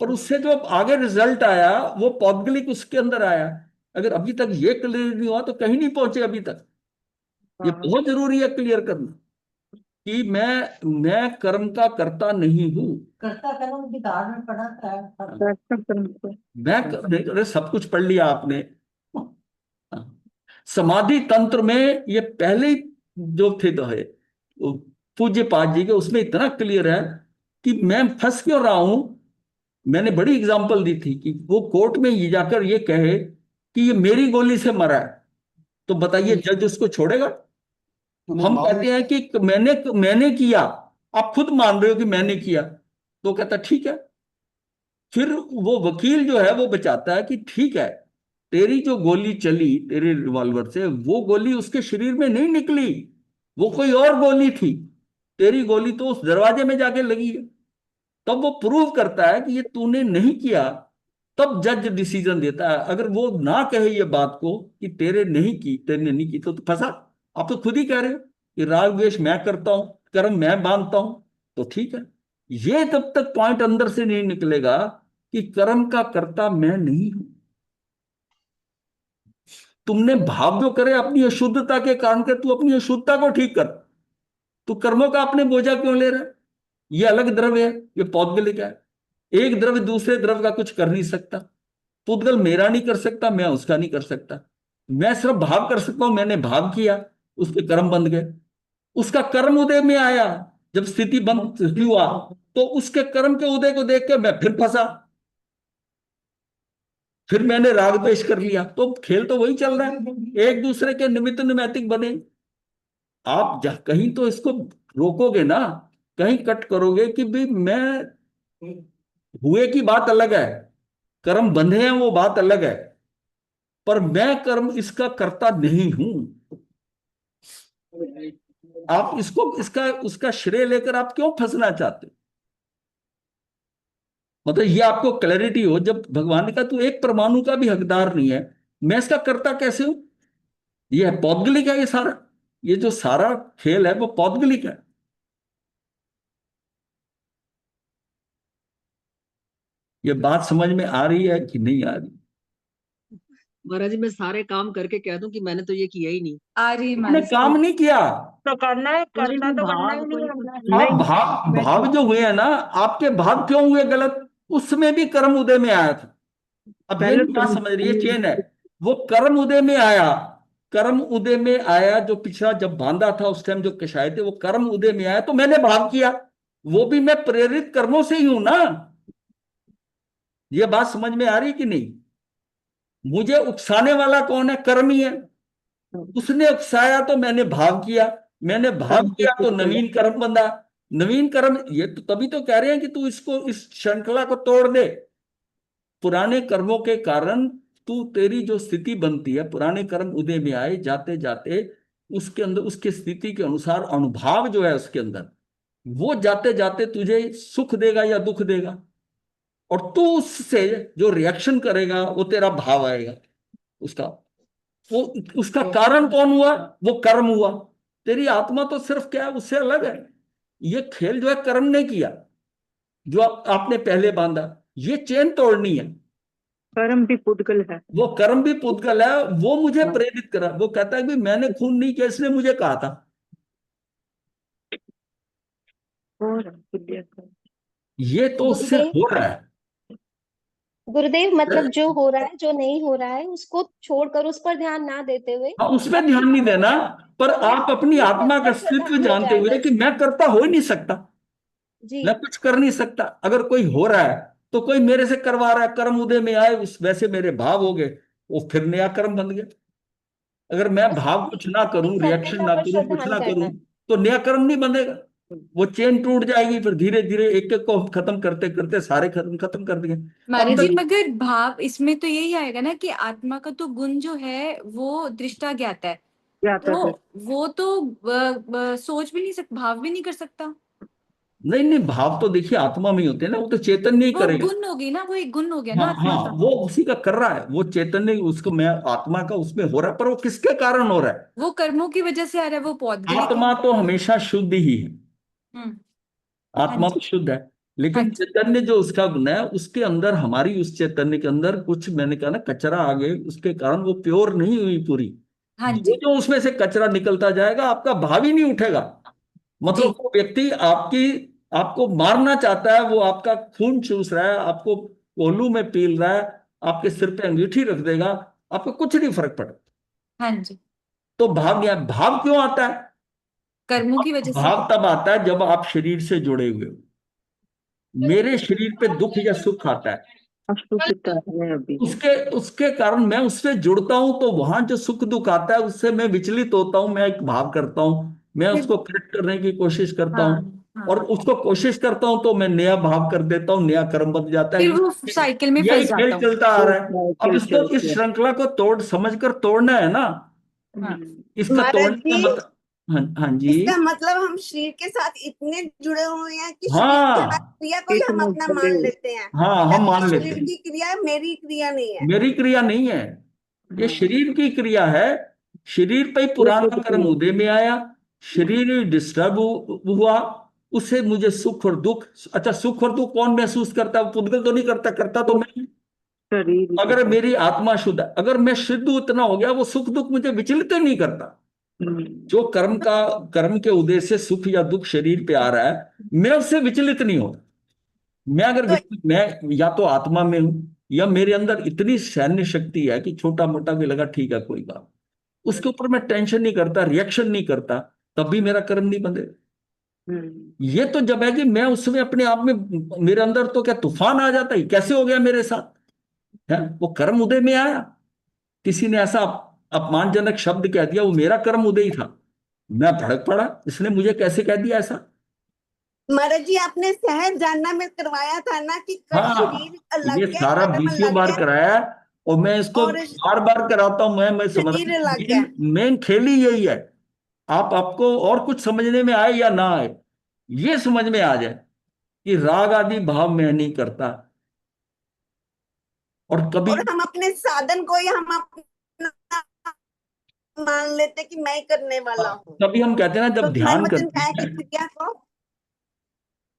पर उससे जो आगे रिजल्ट आया वो पौद्गलिक उसके अंदर आया। अगर अभी तक ये क्लियर नहीं हुआ तो कहीं नहीं पहुंचे अभी तक। ये हाँ, बहुत जरूरी है क्लियर करना कि मैं कर्म का कर्ता नहीं हूं। कर्ता कर्म विधान में पढ़ा था। कर्ता कर्म को। अरे सब कुछ पढ़ लिया आपने। समाधि तंत्र में ये पहले ही जो थे तो है वो पूज्य पाद जी के, उसमें इतना क्लियर है कि मैं फंस क्यों रहा हूं। मैंने बड़ी एग्जांपल दी थी कि वो कोर्ट में ये जाकर ये कहे कि ये मेरी गोली से मरा है, तो बताइए जज उसको छोड़ेगा? हम कहते हैं कि मैंने किया, आप खुद मान रहे हो कि मैंने किया, तो कहता ठीक है। फिर वो वकील जो है वो बचाता है कि ठीक है, तेरी जो गोली चली तेरे रिवॉल्वर से, वो गोली उसके शरीर में नहीं निकली, वो कोई और गोली थी। तेरी गोली तो उस दरवाजे में जाके लगी है। तब वो प्रूव करता है कि ये तूने नहीं किया। तब जज डिसीजन देता है। अगर वो ना कहे ये बात को कि तेरे नहीं की, तेरे नहीं की, तो फंसा। आप तो खुद ही कह रहे हो कि राग द्वेष मैं करता हूं, कर्म मैं बांधता हूं, तो ठीक है। ये जब तक पॉइंट अंदर से नहीं निकलेगा कि कर्म का कर्ता मैं नहीं हूं, तुमने भाव जो करे अपनी अशुद्धता के कारण के, तू अपनी अशुद्धता को ठीक कर। तू कर्मों का अपने बोझा क्यों ले रहा है? ये अलग द्रव्य है, ये पौद्गलिक है। एक द्रव्य दूसरे द्रव्य का कुछ कर नहीं सकता। पुद्गल मेरा नहीं कर सकता, मैं उसका नहीं कर सकता। मैं सिर्फ भाव कर सकता हूं, मैंने भाव किया, उसके कर्म बंध गए। उसका कर्म उदय में आया, जब स्थिति बंद हुआ तो उसके कर्म के उदय को देख के मैं फिर फंसा, फिर मैंने राग द्वेष कर लिया। तो खेल तो वही चल रहा है, एक दूसरे के निमित्त निमित्तिक बने। आप कहीं तो इसको रोकोगे ना, कहीं कट करोगे कि भाई मैं, हुए की बात अलग है, कर्म बंधे हैं वो बात अलग है, पर मैं कर्म इसका कर्ता नहीं हूं। आप इसको इसका उसका श्रेय लेकर आप क्यों फंसना चाहते हो? मतलब ये आपको क्लैरिटी हो, जब भगवान ने कहा तू एक परमाणु का भी हकदार नहीं है, मैं इसका कर्ता कैसे हूं? ये है पौद्गलिक है, ये सारा, ये जो सारा खेल है वो पौद्गलिक है। ये बात समझ में आ रही है कि नहीं आ रही? महाराज जी, मैं सारे काम करके कह दूं कि मैंने तो ये किया ही नहीं। आ रही आपने हमारी काम नहीं किया। तो करना है, कोई करना भी तो करना भाव ही नहीं कोई है। कुछ आप नहीं। भाव मैं भाव जो हुए हैं ना, आपके भाव क्यों हुए गलत? उसमें भी कर्म उदय में आया था। अब ये पहले नहीं बात समझ रही है, चेन है। वो कर्म उदय में आया, कर्म उदय में आया, जो पिछला जब बांधा था उस टाइम जो कषाय थे, वो कर्म उदय में आया तो मैंने भाव किया। वो भी मैं प्रेरित कर्मों से ही हूं ना। ये बात समझ में आ रही कि नहीं? मुझे उकसाने वाला कौन है? कर्म ही है। उसने उकसाया तो मैंने भाव किया, मैंने भाव किया तो नवीन कर्म बंधा। नवीन कर्म, ये तो तभी तो कह रहे हैं कि तू इसको, इस श्रृंखला को तोड़ दे। पुराने कर्मों के कारण तू, तेरी जो स्थिति बनती है, पुराने कर्म उदय में आए, जाते जाते उसके अंदर उसकी स्थिति के अनुसार अनुभाव जो है उसके अंदर, वो जाते जाते तुझे सुख देगा या दुख देगा, और तू उससे जो रिएक्शन करेगा वो तेरा भाव आएगा उसका। वो उसका कारण कौन हुआ? वो कर्म हुआ। तेरी आत्मा तो सिर्फ क्या है, उससे अलग है। ये खेल जो है कर्म ने किया, जो आपने पहले बांधा, ये चेन तोड़नी है। कर्म भी पुद्गल है। वो कर्म भी पुद्गल है, वो मुझे प्रेरित करा। वो कहता है कि मैंने खून नहीं किया, इसने मुझे कहा था। और बुद्धिया का। ये तो उससे गुरुदेव हो रहा है। गुरुदेव मतलब जो हो रहा है जो नहीं हो रहा है उसको छोड़कर उस पर ध्यान ना देते हुए हाँ, उस पर ध्यान नहीं देना, पर आप अपनी ये आत्मा का प्रत्यक्ष अस्तित्व हो जानते जाएगा। हुए कि मैं करता हो ही नहीं सकता, जी मैं कुछ कर नहीं सकता। अगर कोई हो रहा है तो कोई मेरे से करवा रहा है, कर्म उदय में आए, उस वैसे मेरे भाव हो गए, वो फिर नया कर्म बन गया। अगर मैं बस भाव कुछ ना करूं, रिएक्शन सत्यता ना पर करूं, कुछ श्रद्धान ना करना करूं, है। तो नया कर्म नहीं बनेगा। वो चेन टूट जाएगी, फिर धीरे धीरे एक एक को खत्म करते करते सारे खत्म खत्म कर दिए। अब महाराज जी, तक मगर भाव इसमें तो यही आएगा ना कि आत्मा का तो गुण जो है वो दृष्टा ज्ञाता है, जाता है। तो वो तो सोच भी नहीं सकता, भाव भी नहीं कर सकता। नहीं नहीं, भाव तो देखिए आत्मा में ही होते हैं ना, वो तो चैतन्य ही वो करेगा। गुण हो गई ना, वो एक गुण हो गया ना हाँ आत्मा हाँ, का। वो उसी का कर रहा है, वो चैतन्य उसको, मैं आत्मा का उसमें हो रहा है, पर वो किसके कारण हो रहा है? वो कर्मों की वजह से आ रहा है, वो पौद्गलिक है। आत्मा तो हमेशा शुद्ध ही है। हम्म। हाँ आत्मा तो जी। शुद्ध है, हाँ लेकिन जी। चैतन्य जो उसका गुण है, उसके अंदर, हमारी उस चैतन्य के अंदर कुछ, मैंने कहा ना, कचरा आ गए, उसके कारण वो प्योर नहीं हुई पूरी। हाँ जो जी। जो उसमें से कचरा निकलता जाएगा, आपका भाव ही नहीं उठेगा। मतलब जी। वो व्यक्ति आपको मारना चाहता है, वो आपका खून चूस रहा है, आपको कोल्हू में पील रहा है, आपके सिर पे अंगीठी रख देगा, आपको कुछ नहीं फर्क पड़ता। हाँ जी। तो भाव नहीं, भाव क्यों आता है? कर्मों की वजह से। भाव तब आता है जब आप शरीर से जुड़े हुए हो। मेरे शरीर पे दुख या सुख आता है, अशुद्धता है अभी। उसके उसके कारण मैं उससे जुड़ता हूं, तो वहां जो सुख दुख आता है उससे मैं विचलित होता हूं, मैं एक भाव करता हूं, मैं फिर उसको करेक्ट करने की कोशिश करता हाँ। हूं, हाँ, और उसको कोशिश करता हूं तो मैं नया भाव कर देता हूं, नया कर्म बन जाता है। फिर वो साइकिल में यही फंस खेल जाता हूँ। चलता आ रहा है। अब साइकिल इसको, चलती इस है। श्रृंखला को समझकर तोड़ना है ना। हाँ। इसका महाराज तोड़ने का जी, मतलब, हाँ हाँ जी, इसका मतलब हम शरीर के साथ इतने जुड़े हुए हैं कि शरीर की हर हाँ क्रिया को ही हम इतना अपना बड़े मान लेते हैं, हाँ, हम जबकि मान लेते शरीर हैं। की क्रिया मेरी क्रिया नहीं है। मेरी क्रिया नहीं है, ये हाँ। शरीर की क्रिया है। शरीर पे ही ये पुराना कर्म पुद्गल उदय में आया, शरीर डिस्टर्ब हुआ, उससे मुझे सुख और दुख। अच्छा, सुख और दुख कौन महसूस करता है? पुद्गल तो नहीं करता, करता तो मैं। शरीर ही अगर करता है। मेरी आत्मा शुद्ध है, अगर मैं शुद्ध उतना हो गया, वो सुख दुख मुझे विचलित ही नहीं करता। हम्म, जो कर्म के उदय से सुख या दुख शरीर पे आ रहा है, मैं उससे विचलित नहीं होता। मैं अगर तो मैं या तो आत्मा में हूं, या मेरे अंदर इतनी सैन्य शक्ति है कि छोटा मोटा भी लगा, ठीक है कोई बात, उसके ऊपर मैं टेंशन नहीं करता, रिएक्शन नहीं करता, तब भी मेरा कर्म नहीं बंधे। ये तो जब है कि मैं उसमें अपने आप में, मेरे अंदर तो क्या तूफान आ जाता है, कैसे हो गया मेरे साथ है? वो कर्म उदय में आया, किसी ने ऐसा अपमानजनक शब्द कह दिया, वो मेरा कर्म उदय ही था, मैं भड़क पड़ा, इसने मुझे कैसे कह दिया ऐसा। महाराज जी, आपने सहज जानना में करवाया था ना कि शरीर हाँ, अलग ये है, सारा कर्म 20 अलग बार है कराया है, और मैं इसको और बार बार कराता हूं। मैं समझ, शरीर अलग है। मेन खेल ही यही है। आपको और कुछ समझने में आए या ना आए, ये समझ में आ जाए कि राग आदि भाव मैं नहीं करता। और कभी और हम अपने साधन को ही हम अपना मान लेते कि मैं ही करने वाला हूँ। कभी हम कहते हैं ना, तो जब मन ध्यान वचन करते काया की हैं, क्रिया को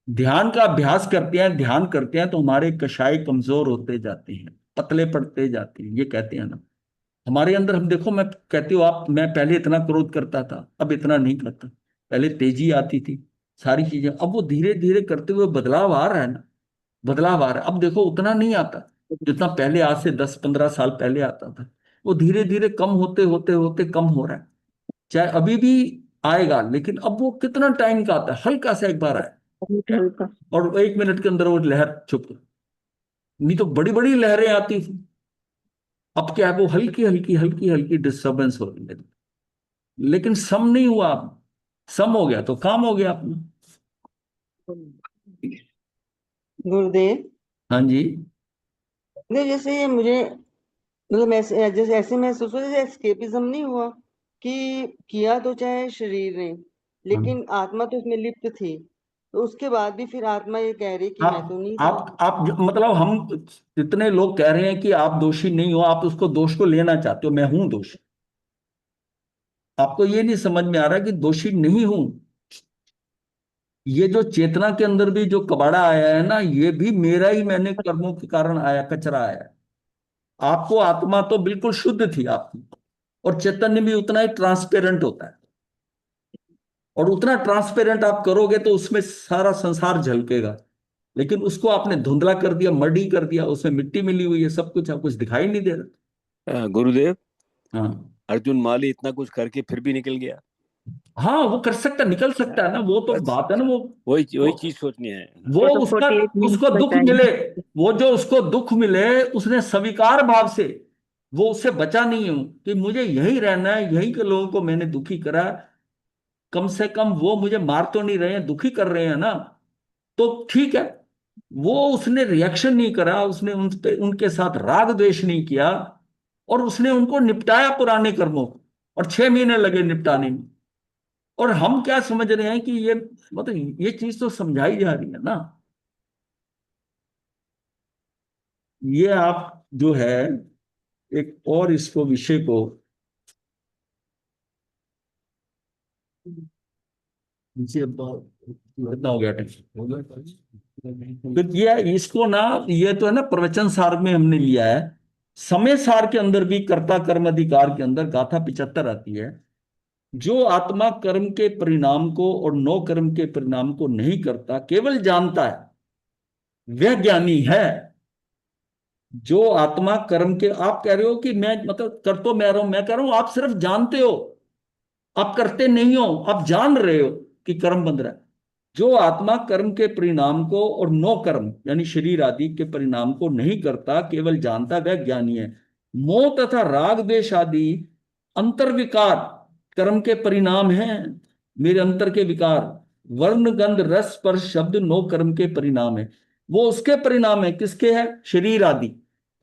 ध्यान का अभ्यास करते हैं, ध्यान करते हैं, तो हमारे कषाय कमजोर होते जाते हैं, पतले पड़ते जाते हैं, ये कहते हैं ना। हमारे अंदर, हम देखो, मैं कहती हूँ आप, मैं पहले इतना क्रोध करता था, अब इतना नहीं करता। पहले तेजी आती थी, सारी चीजें, अब वो धीरे धीरे करते हुए बदलाव आ रहा है ना, बदलाव आ रहा है। अब देखो उतना नहीं आता जितना पहले, आज से 10-15 साल पहले आता था। वो धीरे धीरे कम होते होते होते कम हो रहा है। चाहे अभी भी आएगा, लेकिन अब वो कितना टाइम का आता है, हल्का सा एक बार आए, बहुत हल्का। और 1 मिनट के अंदर वो लहर चुप। नहीं तो बड़ी बड़ी लहरें आती थी, अब क्या है, वो हल्की हल्की हल्की हल्की डिस्टरबेंस हो रही है। लेकिन सम नहीं हुआ, सम हो गया तो काम हो गया अपना। गुरुदेव, हाँ जी। नहीं जैसे मुझे मतलब जैसे ऐसे महसूस हुआ जैसे एस्केपिज्म नहीं हुआ कि किया तो चाहे शरीर ने, हाँ। लेकिन आत्मा तो उसमें लिप्त थी। तो उसके बाद भी फिर आत्मा ये कह रही कि मैं तो नहीं था। मतलब हम, जितने लोग कह रहे हैं कि आप दोषी नहीं हो, आप उसको, दोष को लेना चाहते हो, मैं हूं दोषी। आपको ये नहीं समझ में आ रहा कि दोषी नहीं हूं। ये जो चेतना के अंदर भी जो कबाड़ा आया है ना, ये भी मेरा ही, मैंने कर्मों के कारण आया, कचरा आया है। आपको आत्मा तो बिल्कुल शुद्ध थी आपकी, और चैतन्य भी उतना ही ट्रांसपेरेंट होता है, और उतना ट्रांसपेरेंट आप करोगे तो उसमें सारा संसार झलकेगा। लेकिन उसको आपने धुंधला कर दिया, मडी कर दिया, उसमें मिट्टी मिली हुई है, सब कुछ, अब कुछ दिखाई नहीं दे रहा। गुरुदेव, हाँ। अर्जुन माली इतना कुछ करके फिर भी निकल गया। हाँ, वो कर सकता, निकल सकता है ना, वो तो बस बात है ना। वही वो चीज सोचनी है। वो वो तो उसका, 48 मिनट उसको दुख मिले, बचाएंगे। वो जो उसको दुख मिले, उसने स्वीकार भाव से, वो उससे बचा नहीं हूं कि मुझे यही रहना है, यही के लोगों को मैंने दुखी करा, कम से कम वो मुझे मार तो नहीं रहे हैं, दुखी कर रहे हैं ना, तो ठीक है। वो उसने रिएक्शन नहीं करा, उसने उनके साथ राग द्वेष नहीं किया, और उसने उनको निपटाया पुराने कर्मों को, और 6 महीने लगे निपटाने में। और हम क्या समझ रहे हैं कि ये, मतलब ये चीज तो समझाई जा रही है ना। ये आप जो है, एक और इसको, विषय को, नीचे कितना हो गया टाइम? तो ये इसको ना, ये तो है ना, प्रवचन सार में हमने लिया है। समय सार के अंदर भी, कर्ता कर्म अधिकार के अंदर गाथा 75 आती है। जो आत्मा कर्म के परिणाम को और नो कर्म के परिणाम को नहीं करता, केवल जानता है, वह ज्ञानी है। जो आत्मा कर्म के, आप कह रहे हो कि मैं, मतलब कर तो मैं रहा हूं, मैं कह रहा हूं आप सिर्फ जानते हो, आप करते नहीं हो, आप जान रहे हो कि कर्म बंध रहा है। जो आत्मा कर्म के परिणाम को और नो कर्म यानी शरीर आदि के परिणाम को नहीं करता, केवल जानता, वह ज्ञानी है। मोह तथा राग द्वेष आदि अंतर्विकार कर्म के परिणाम हैं, मेरे अंतर के विकार। वर्ण गंध रस स्पर्श शब्द नो कर्म के परिणाम है। वो उसके परिणाम है, किसके है? शरीर आदि।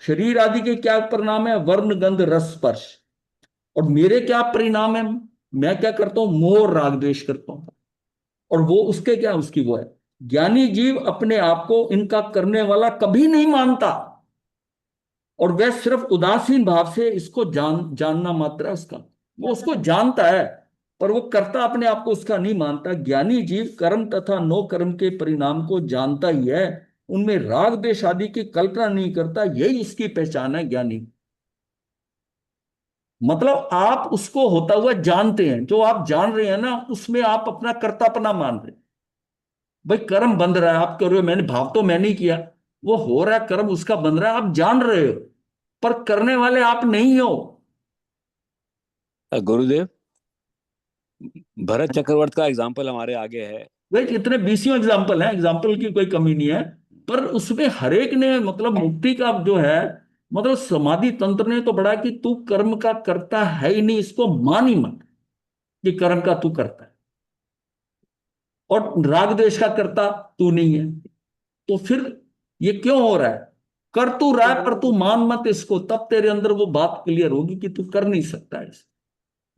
शरीर आदि के क्या परिणाम है? वर्ण गंध रस स्पर्श। और मेरे क्या परिणाम है? मैं क्या करता हूं? मोह और राग द्वेष करता हूं। और वो उसके क्या, उसकी वो है। ज्ञानी जीव अपने आप को इनका करने वाला कभी नहीं मानता, और वह सिर्फ उदासीन भाव से इसको जानना मात्र है उसका। वो उसको जानता है, पर वो कर्ता अपने आप को उसका नहीं मानता। ज्ञानी जीव कर्म तथा नो कर्म के परिणाम को जानता ही है, उनमें राग द्वेष आदि की कल्पना नहीं करता, यही उसकी पहचान है ज्ञानी। मतलब आप उसको होता हुआ जानते हैं, जो आप जान रहे हैं ना उसमें आप अपना कर्तापना मान रहे हैं। भाई कर्म बंध रहा है, आप कर रहे हो, मैंने भाव तो मैंने ही किया, वो हो रहा है कर्म उसका बंध रहा है, आप जान रहे हो, पर करने वाले आप नहीं हो। गुरुदेव, भरत चक्रवर्ती का एग्जाम्पल हमारे आगे है। भाई इतने बीसियों एग्जाम्पल हैं, एग्जाम्पल की कोई कमी नहीं है, पर उसमें हरेक ने मतलब मुक्ति का जो है, मतलब समाधि तंत्र ने तो बड़ा कि तू कर्म का करता है ही नहीं, इसको मान ही मत कि कर्म का तू करता है, और राग द्वेष का करता तू नहीं है। तो फिर ये क्यों हो रहा है? कर तू रहा है पर तू मान मत इसको, तब तेरे अंदर वो बात क्लियर होगी कि तू कर नहीं सकता है।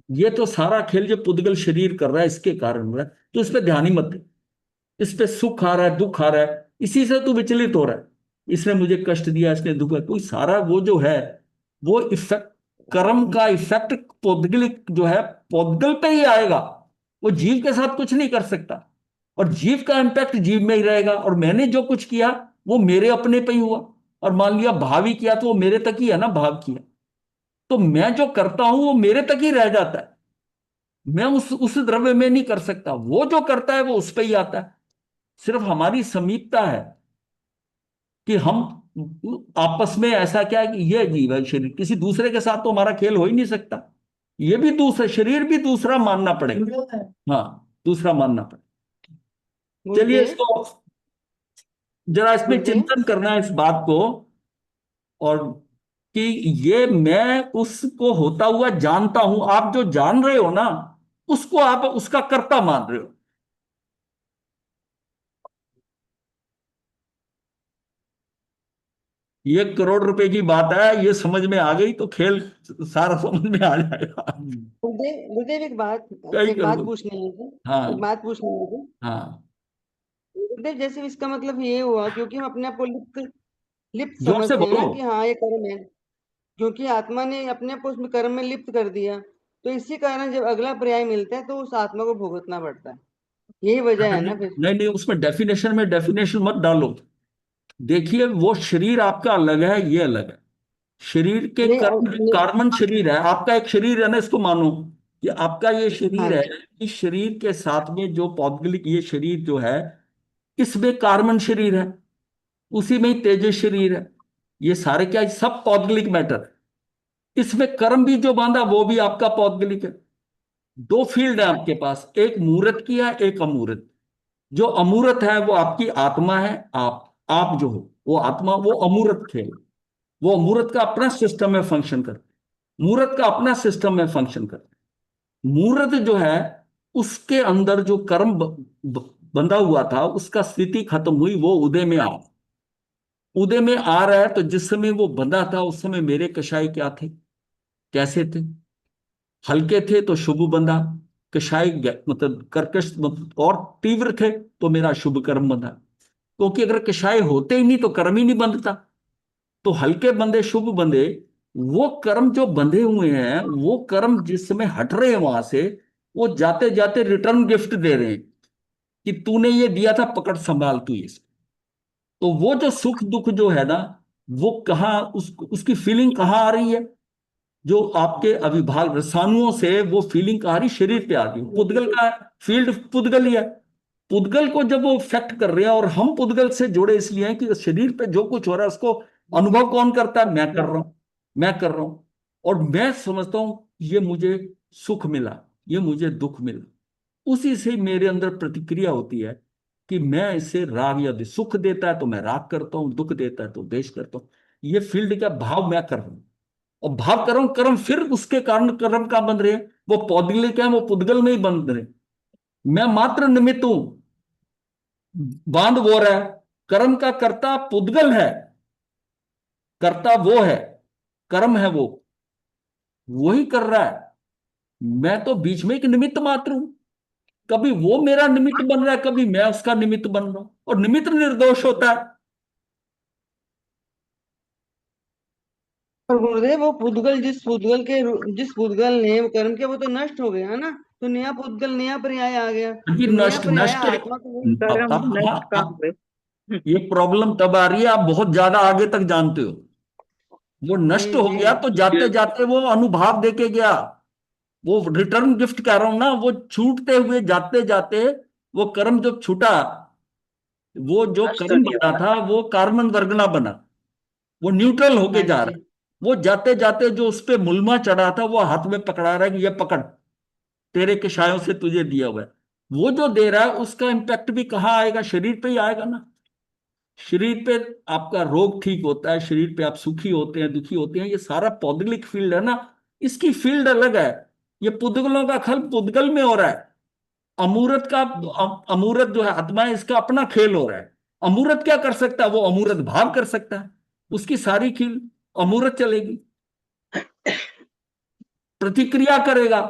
ये तो सारा खेल जो पुद्गल शरीर कर रहा है इसके कारण हो रहा है, तो इस पे ध्यान ही मत दे। इस पे सुख आ रहा है, दुख आ रहा है, इसी से तू विचलित हो रहा है, इसने मुझे कष्ट दिया, इसने दुख है, कोई सारा वो जो है वो इफेक्ट, कर्म का इफेक्ट पौद्गलिक जो है पौद्गल पे ही आएगा, वो जीव के साथ कुछ नहीं कर सकता, और जीव का इम्पैक्ट जीव में ही रहेगा। और मैंने जो कुछ किया वो मेरे अपने पे ही हुआ, और मान लिया भाव ही किया तो वो मेरे तक ही है ना, भाव किया तो मैं जो करता हूं वो मेरे तक ही रह जाता है, मैं उस द्रव्य में नहीं कर सकता, वो जो करता है वो उस पे ही आता है। सिर्फ हमारी समीपता है कि हम आपस में, ऐसा क्या है कि ये जीव है शरीर, किसी दूसरे के साथ तो हमारा खेल हो ही नहीं सकता, ये भी दूसरा शरीर भी दूसरा मानना पड़ेगा। हाँ, दूसरा मानना पड़ेगा। चलिए गुरुदेव, इसको जरा इसमें गुरुदेव, चिंतन करना है इस बात को, और कि ये मैं उसको होता हुआ जानता हूं, आप जो जान रहे हो ना उसको आप उसका कर्ता मान रहे हो। ये करोड़ रुपए की बात है, ये समझ में आ गई तो खेल सारा समझ में आ जाएगा। गुरुदेव, गुरुदेव, कई एक बात करोड़। पूछनी है मुझे। एक हाँ बात पूछनी है मुझे। हाँ, गुरुदेव, जैसे इसका मतलब ये हुआ, क्योंकि हम अपने आप को लिप्त लिप्त जोर से समझते हैं बोलो। ना कि हाँ ये कर्म है, क्योंकि आत्मा ने अपने आप को उसमें कर्म में लिप्त कर दिया, तो इसी कारण जब अगला पर्याय मिलता है तो उस आत्मा को भुगतना पड़ता है। यही वजह है नहीं ना फिर? नहीं, उसमें डेफिनेशन में डेफिनेशन मत डालो। देखिए वो शरीर आपका अलग है, ये अलग है, शरीर के नहीं, कर्म कार्बन शरीर है आपका, एक शरीर है ना, इसको मानो कि आपका ये हाँ शरीर है। जी। इस शरीर के साथ में जो पौद्गलिक ये शरीर जो है, इसमें कार्बन शरीर है, उसी में ही तेजस शरीर है, ये सारे क्या है? सब पौद्गलिक मैटर। इसमें कर्म भी जो बांधा वो भी आपका पौद्गलिक है। दो फील्ड है आपके पास, एक मूर्त की है, एक अमूर्त। जो अमूर्त है वो आपकी आत्मा है, आप जो हो वो आत्मा, वो अमूर्त खेल, वो मूर्त का अपना सिस्टम में फंक्शन करता है, मूर्त का अपना सिस्टम में फंक्शन करता है। मूर्त जो है उसके अंदर जो कर्म बंधा हुआ था, उसका स्थिति खत्म हुई, वो उदय में आ, उदय में आ रहा है। तो जिस समय वो बंधा था उस समय मेरे कषाय क्या थे, कैसे थे? हल्के थे तो शुभ बंधा, कषाय मतलब कर्कश मतलब और तीव्र थे तो मेरा शुभ कर्म बंधा। क्योंकि अगर कषाय होते ही नहीं तो कर्म ही नहीं बंधता। तो हल्के बंधे शुभ बंधे, वो कर्म जो बंधे हुए हैं वो कर्म जिस समय हट रहे हैं वहां से, वो जाते जाते रिटर्न गिफ्ट दे रहे हैं कि तूने ये दिया था, पकड़ संभाल तू ये। तो वो जो सुख दुख जो है ना, वो कहाँ उसकी फीलिंग कहाँ आ रही है? जो आपके अविभाग रसानुओं से वो फीलिंग कहाँ आ रही? शरीर पे आ रही है। पुद्गल का फील्ड पुद्गल ही है। पुद्गल को जब वो इफेक्ट कर रहे हैं, और हम पुद्गल से जुड़े इसलिए हैं कि शरीर पे जो कुछ हो रहा है उसको अनुभव कौन करता है? मैं कर रहा हूं, मैं कर रहा हूं। और मैं समझता हूं ये मुझे सुख मिला, ये मुझे दुख मिला, उसी से मेरे अंदर प्रतिक्रिया होती है कि मैं इससे राग या सुख देता है तो मैं राग करता हूं, दुख देता है तो द्वेष करता हूं। ये फील्ड का भाव मैं कर रहा हूं, और भाव कर रहा हूं, कर्म फिर उसके कारण कर्म का बन रहे हैं, वो पौद्गलिक है, वो पुद्गल में ही बन रहे हैं। मैं मात्र निमित्त हूं, बांध वो रहा है, कर्म का कर्ता पुद्गल है, कर्ता वो है, कर्म है वो, वही कर रहा है। मैं तो बीच में एक निमित्त मात्र हूं, कभी वो मेरा निमित्त बन रहा है, कभी मैं उसका निमित्त बन रहा हूं, और निमित्त निर्दोष होता है। पर गुरुदेव, वो पुद्गल जिस पुद्गल ने वो कर्म किया वो तो नष्ट हो गया है ना। तो नया पुद्गल, नया पर्याय आ गया। ये तो नया नष्ट पर्याय नष्ट आत्मा को वही कर्म अब नष्ट हाँ, का अब हुए। ये प्रॉब्लम तब आ रही है, आप बहुत ज्यादा आगे तक जानते हो। वो नष्ट जी हो जी गया तो जाते जाते वो अनुभाव देके गया। वो रिटर्न गिफ्ट कह रहा हूं ना, वो छूटते हुए जाते जाते वो कर्म जब छूटा, वो जो कर्म बना था वो कार्बन वर्गना बना, वो न्यूट्रल होके हाँ जा जी। रहा है। वो जाते जाते जो उस पे मुलमा चढ़ा था वो हाथ में पकड़ा रहा है कि ये पकड़, तेरे किशायों से तुझे दिया हुआ है। वो जो दे रहा है उसका इम्पैक्ट भी कहाँ आएगा? शरीर पे ही आएगा ना। शरीर पे आपका रोग ठीक होता है, शरीर पे आप सुखी होते हैं, दुखी होते हैं, ये सारा पौद्गलिक फील्ड है ना। इसकी फील्ड अलग है। ये पुद्गलों का खल पुद्गल में हो रहा है। अमूर्त का अमूर्त जो है आत्मा है, इसका अपना खेल हो रहा है। अमूर्त क्या कर सकता है? वो अमूर्त भाव कर सकता है, उसकी सारी खेल अमूर्त चलेगी, प्रतिक्रिया करेगा।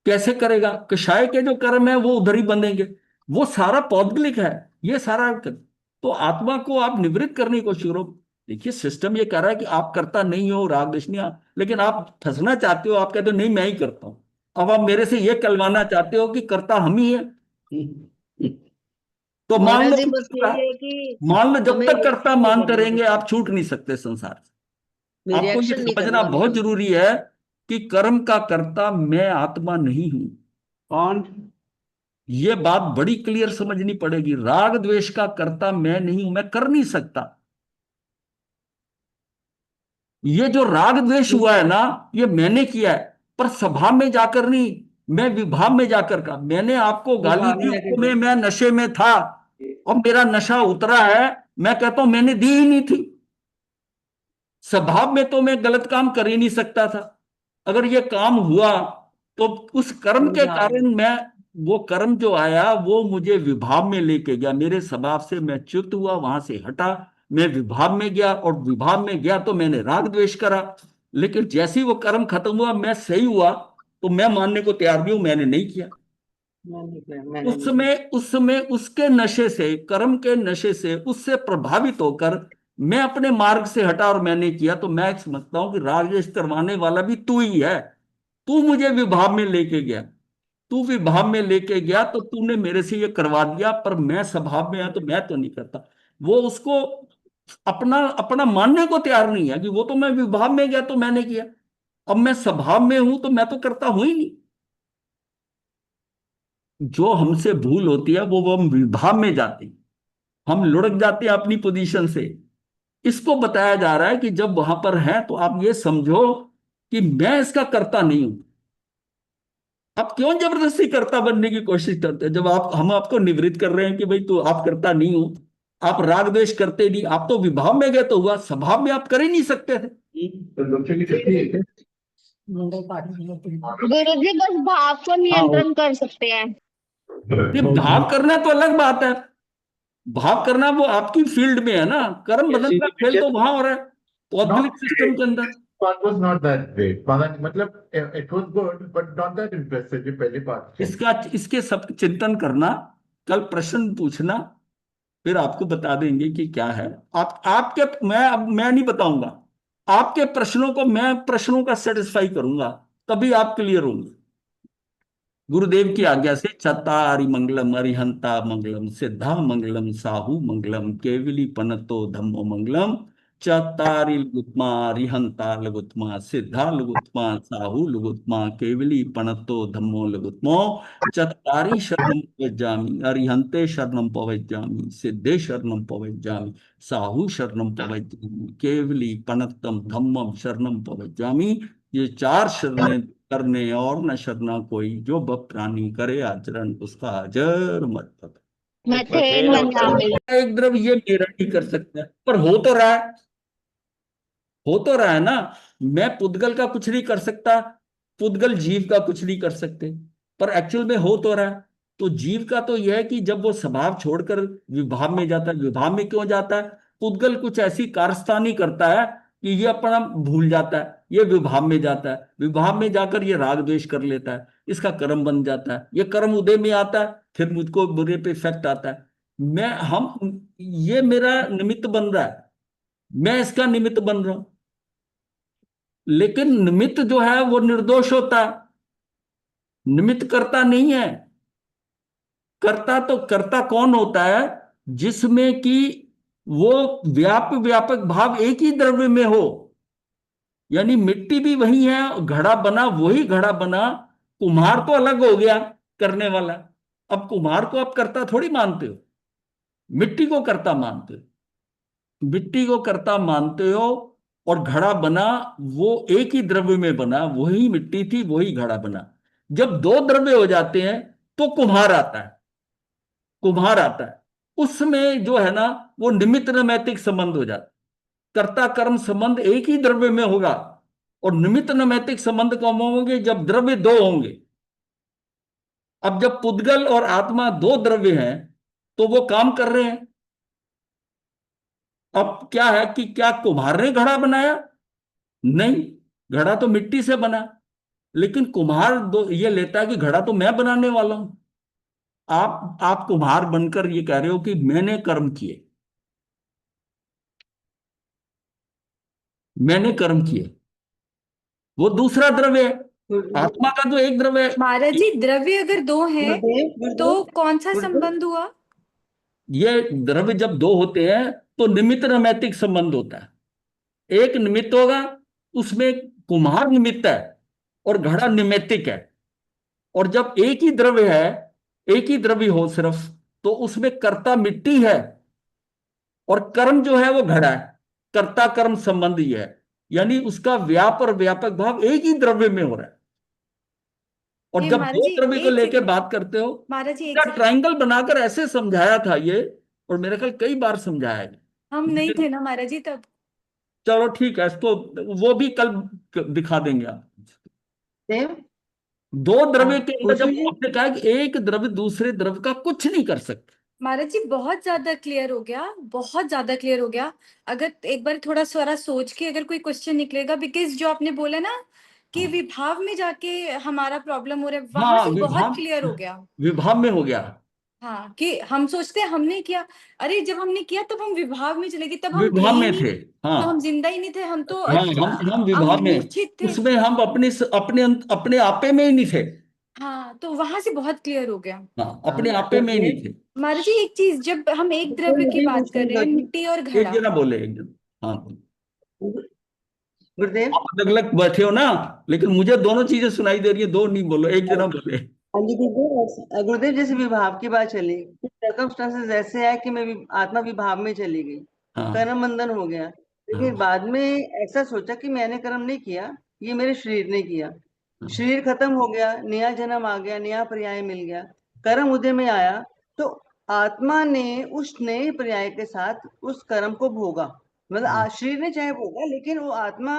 कैसे करेगा? कषाय के जो कर्म है वो उधर ही बंधेंगे। वो सारा पौद्गलिक है, ये सारा तो आत्मा को आप निवृत्त करने की कोशिश करो। देखिए सिस्टम ये कह रहा है कि आप करता नहीं हो, राग द्वेष नहीं लेकिन आप फंसना चाहते हो, आप कहते हो नहीं मैं ही करता हूं। अब आप मेरे से ये कहलवाना चाहते हो कि करता हम ही है। तो मान महाराज लो जी कि बस करता, यही है कि मान लो जब हमें तक करता रिएक्शन नहीं मानते करना रहेंगे आप छूट नहीं सकते संसार से। आपको ये रिएक्शन नहीं समझना करना हमें बहुत कभी। जरूरी है कि कर्म का कर्ता मैं आत्मा नहीं हूं। कौन? ये बात बड़ी क्लियर समझनी पड़ेगी। राग द्वेष का कर्ता मैं नहीं हूं, मैं कर नहीं सकता। ये जो राग द्वेष हुआ है ना, ये मैंने किया है, पर सभा में जाकर नहीं, मैं विभाव में जाकर का। मैंने आपको गाली विभाग दी में उस जाके समय मैं नशे में था, और मेरा नशा उतरा है, मैं कहता हूं मैंने दी ही नहीं थी। स्वभाव में तो मैं गलत काम कर ही नहीं सकता था। अगर ये काम हुआ तो उस कर्म के विभाग में। कारण मैं, वो कर्म जो आया वो मुझे विभाव में लेके गया। मेरे स्वभाव से मैं च्युत हुआ, वहां से हटा, मैं विभाव में गया, और विभाव में गया तो मैंने राग द्वेष करा। लेकिन जैसे ही वो कर्म खत्म हुआ, मैं सही हुआ, तो मैं मानने को तैयार भी हूं मैंने नहीं किया। मैंने उस नहीं किया। समय उस समय उसके नशे से, कर्म के नशे से, उससे प्रभावित होकर मैं अपने मार्ग से हटा और मैंने किया। तो मैं समझता हूं कि राजेश करवाने वाला भी तू ही है। तू मुझे विभाव में लेके गया, तू विभाव में लेके गया तो तूने मेरे से ये करवा दिया, पर मैं स्वभाव में है तो मैं तो नहीं करता। वो उसको अपना अपना मानने को तैयार नहीं है कि वो तो मैं विभाव में गया तो मैंने किया। अब मैं स्वभाव में हूं तो मैं तो करता हूं ही नहीं। जो हमसे भूल होती है वो हम विभाव में जाते हैं, हम लुढ़क जाते हैं अपनी पोजीशन से। इसको बताया जा रहा है कि जब वहां पर है तो आप ये समझो कि मैं इसका करता नहीं हूं। आप क्यों जबरदस्ती करता बनने की कोशिश करते हैं? जब आप, हम आपको निवृत्त कर रहे हैं कि भाई तू आप करता नहीं हो, आप राग द्वेष करते नहीं, आप तो विभाव में गए तो हुआ, स्वभाव में आप कर ही नहीं सकते थे। गुरुजी बस भाव को नियंत्रण कर सकते हैं। ये भाव करना तो अलग बात है। भाव करना वो आपकी फील्ड में है ना, कर्म बदन का खेल तो वहां हो रहा है पौद्गलिक सिस्टम के अंदर। Part was not that great. मतलब it was good, but not that impressive. ये पहली बात है। इसके सब चिंतन करना, कल प्रश्न पूछना, फिर आपको बता देंगे कि क्या है। आपके, मैं नहीं बताऊंगा। आपके प्रश्नों को मैं प्रश्नों का सेटिस्फाई करूंगा, तभी आप क्लियर होंगे। गुरुदेव की आज्ञा से चत्तारि मंगलम अरिहंता मंगलम सिद्धा मंगलम साहू मंगलम केवली पनतो धम्मो मंगलम। चत्तारि लघुत्मा अरिहंता लघुत्मा सिद्धा लघुत्मा साहू लघुत्मा केवली पनतो धम्मो लघुत्मो। चत्तारि शरणम पवज्जामि अरिहंते शरणम पवज्जामि सिद्धे शरणम पवज्जामि साहू शरणम पवज्जामि केवली पनत्तम धम्मम शरणम पवज्जामि। ये चार शरणें करने और न शरणा कोई, जो बप प्राणी करे आचरण उसका अजर मत पकड़। मथेन मंदामिनी। एक द्रव ये मेरा नहीं कर सकता, पर हो तो रहा है, हो तो रहा है ना। मैं पुद्गल का कुछ नहीं कर सकता, पुद्गल जीव का कुछ नहीं कर सकते, पर एक्चुअल में हो तो रहा है। तो जीव का तो यह है कि जब वो स्वभाव छोड़कर विभाव में जाता है, विभाव में क्यों जाता है? पुद्गल कुछ ऐसी कारस्तानी करता है कि ये अपना भूल जाता है, ये विभाव में जाता है, विभाव में जाकर ये राग द्वेष कर लेता है, इसका कर्म बन जाता है, ये कर्म उदय में आता है, फिर मुझको बुरे पे इफेक्ट आता है। मैं हम ये मेरा निमित्त बन रहा है, मैं इसका निमित्त बन रहा हूं। लेकिन निमित्त जो है वो निर्दोष होता है, निमित्त कर्ता नहीं है। कर्ता तो कर्ता कौन होता है? जिसमें कि वो व्यापक भाव एक ही द्रव्य में हो। यानी मिट्टी भी वही है, घड़ा बना वही घड़ा बना, कुम्हार तो अलग हो गया करने वाला। अब कुम्हार को आप कर्ता थोड़ी मानते हो, मिट्टी को कर्ता मानते हो। मिट्टी को कर्ता मानते हो, और घड़ा बना वो एक ही द्रव्य में बना, वही मिट्टी थी वही घड़ा बना। जब दो द्रव्य हो जाते हैं तो कुम्हार आता है। कुम्हार आता है उसमें जो है ना, वो निमित्त नैमित्तिक संबंध हो जाता है। कर्ता कर्म संबंध एक ही द्रव्य में होगा, और निमित्त नैमित्तिक संबंध कब होंगे? जब द्रव्य दो होंगे। अब जब पुद्गल और आत्मा दो द्रव्य हैं तो वो काम कर रहे हैं। अब क्या है कि क्या कुम्हार ने घड़ा बनाया? नहीं, घड़ा तो मिट्टी से बना। लेकिन कुम्हार दो ये लेता है कि घड़ा तो मैं बनाने वाला हूं। आप कुम्हार बनकर ये कह रहे हो कि मैंने कर्म किए, मैंने कर्म किए। वो दूसरा द्रव्य है, आत्मा का तो एक द्रव्य है। महाराज जी, द्रव्य अगर दो हैं गुरुदेव तो गुरुदेव कौन सा गुरुदेव संबंध हुआ? ये द्रव्य जब दो होते हैं तो निमित्त नैमित्तिक संबंध होता है। एक निमित्त होगा, उसमें कुम्हार निमित्त है और घड़ा निमित्तिक है। और जब एक ही द्रव्य है, एक ही द्रव्य हो सिर्फ, तो उसमें कर्ता मिट्टी है और कर्म जो है वो घड़ा है। कर्ता कर्म संबंध ही है, यानी उसका व्याप और व्यापक भाव एक ही द्रव्य में हो रहा है। और ये जब महाराज दो जी द्रव्य को एक लेके सेकंड, बात करते हो, महाराज जी एक क्या सेकंड, ट्रायंगल बनाकर ऐसे समझाया था ये, और मेरे ख्याल कई बार समझाया है। हम नहीं थे ना महाराज जी तब। चलो ठीक है, इसको वो भी कल दिखा देंगे आप। देव दो द्रव्य हाँ के अंदर पूछो जब जी। आपने कहा कि एक द्रव्य दूसरे द्रव्य का कुछ नहीं कर सकते। महाराज जी बहुत ज्यादा क्लियर हो गया, बहुत ज्यादा क्लियर हो गया। अगर एक बार थोड़ा सारा सोच के अगर कोई क्वेश्चन निकलेगा, बिकॉज जो आपने बोला ना कि हाँ विभाव में जाके हमारा प्रॉब्लम हो रहा है, वहां हाँ, से बहुत विभाव, क्लियर हो गया। विभाव में हो गया। हाँ, कि हम सोचते हैं हमने किया, अरे जब हमने किया तब हम विभाव में चले गए, तब हम थे विभाव ही में नहीं। थे। तो हम हाँ जिंदा ही नहीं थे, हम तो हाँ, हम विभाव में, मूर्छित थे। उसमें हम अपने अपने अपने आपे में ही नहीं थे। हाँ, तो वहां से बहुत क्लियर हो गया। हाँ, अपने आपे में ही नहीं थे। महाराज जी एक चीज, जब हम एक द्रव्य की मुझे बात कर पूछना रहे था हैं, कि मिट्टी और एक घड़ा, जना बोले, एक जना। हाँ, गुरुदेव आप अलग अलग बैठे हो ना, लेकिन मुझे दोनों चीजें सुनाई दे रही है। दो नहीं बोलो, एक जना बोले। हाँ जी गुरुदेव जैसे विभाव की बात चली, सर्कमस्टांसेस ऐसे है कि आत्मा विभाव में चली गई, हाँ कर्म बंधन हो गया। लेकिन हाँ बाद में ऐसा सोचा कि मैंने कर्म नहीं किया, ये मेरे शरीर ने किया। हाँ शरीर खत्म हो गया, नया जन्म आ गया, नया पर्याय मिल गया, कर्म उदय में आया, तो आत्मा ने उस नए पर्याय के साथ उस कर्म को भोगा। मतलब हाँ। शरीर ने चाहे भोगा, लेकिन वो आत्मा,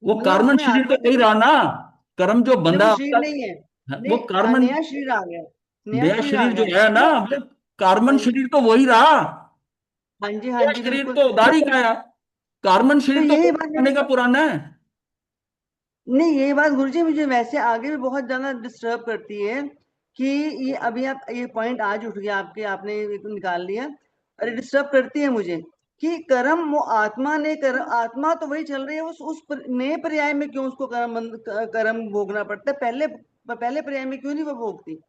वो मतलब कार्बन उसमें शरीर तो आत्मा वही चली रहा गई। ना, कर्म जो नहीं बंधा वो शरीर आपका। नहीं है, हाँ, वो नहीं कार्बन, नया शरीर आ गया, नया नया शरीर आ शरीर जो गया है ना, तो वो कार्बन हाँ शरीर तो वही रहा। हाँ नया जी शरीर बिल्कुल। तो उधारी का है, कार्बन तो शरीर तो यही बात पुराने का पुराना है। नहीं ये बात गुरुजी मुझे वैसे आगे भी बहुत ज्यादा डिस्टर्ब करती है कि ये अभी आप ये पॉइंट आज उठ गया आपके, आपने एक निकाल लिया। अरे डिस्टर्ब करती है मुझे कि कर्म वो आत्मा ने आत्मा तो वही चल रही है, नए पर्याय में क्यों उसको कर्म भोगना पड़ता है? पहले पर्याय में क्यों नहीं वो भोगती?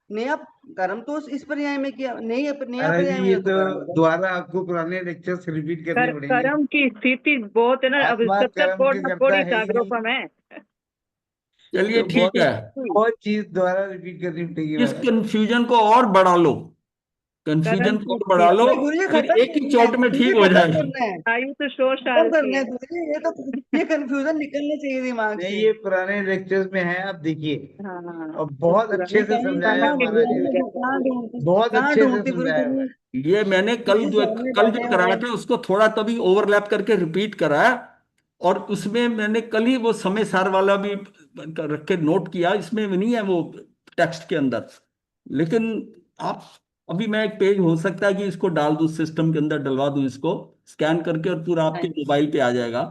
नया कर्म तो इस पर्याय में किया, नया महाराज पर्याय जी में ये तो तो कर्म होगा। दोबारा आपको पुराने लेक्चर्स रिपीट करने पड़ेंगे। कर्म की स्थिति बहुत है ना, अब आत्मा सबसे कर्म की करता थोड़ी है ही नहीं, जागरूकता है। चलिए तो ठीक बहुत है, बहुत चीज दोबारा रिपीट करनी पड़ेगी इस महाराज। कंफ्यूजन को और बढ़ा लो, कंफ्यूजन कर्म को की और बढ़ा लो, नहीं गुरुजी फिर खत्म एक ही करना है, चोट में गुरुजी ठीक हो खत्म जाएगा। करना है, आयु तो शोर खत्म शारथी करना है। है गुरुजी। ये कंफ्यूजन निकलना चाहिए दिमाग नहीं से। ये पुराने लेक्चर्स में है, आप देखिए, हाँ, और बहुत ये अच्छे से कहीं समझाया कहाँ महाराज जी ने, कहाँ ढूंढती, बहुत कहाँ अच्छे से ढूंढती समझाया हुआ है। गुरुजी? ये मैंने गुरुजी सामने कल बैठे जो हुए कराया हैं। था उसको थोड़ा तभी ओवरलैप करके रिपीट कराया, और उसमें मैंने कल ही वो समय सार वाला भी रख के नोट किया, इसमें भी नहीं है वो टेक्स्ट के अंदर। लेकिन आप, अभी मैं एक पेज हो सकता है कि इसको डाल दूं, सिस्टम के अंदर डलवा दूं, इसको स्कैन करके, और पूरा आपके मोबाइल पे आ जाएगा।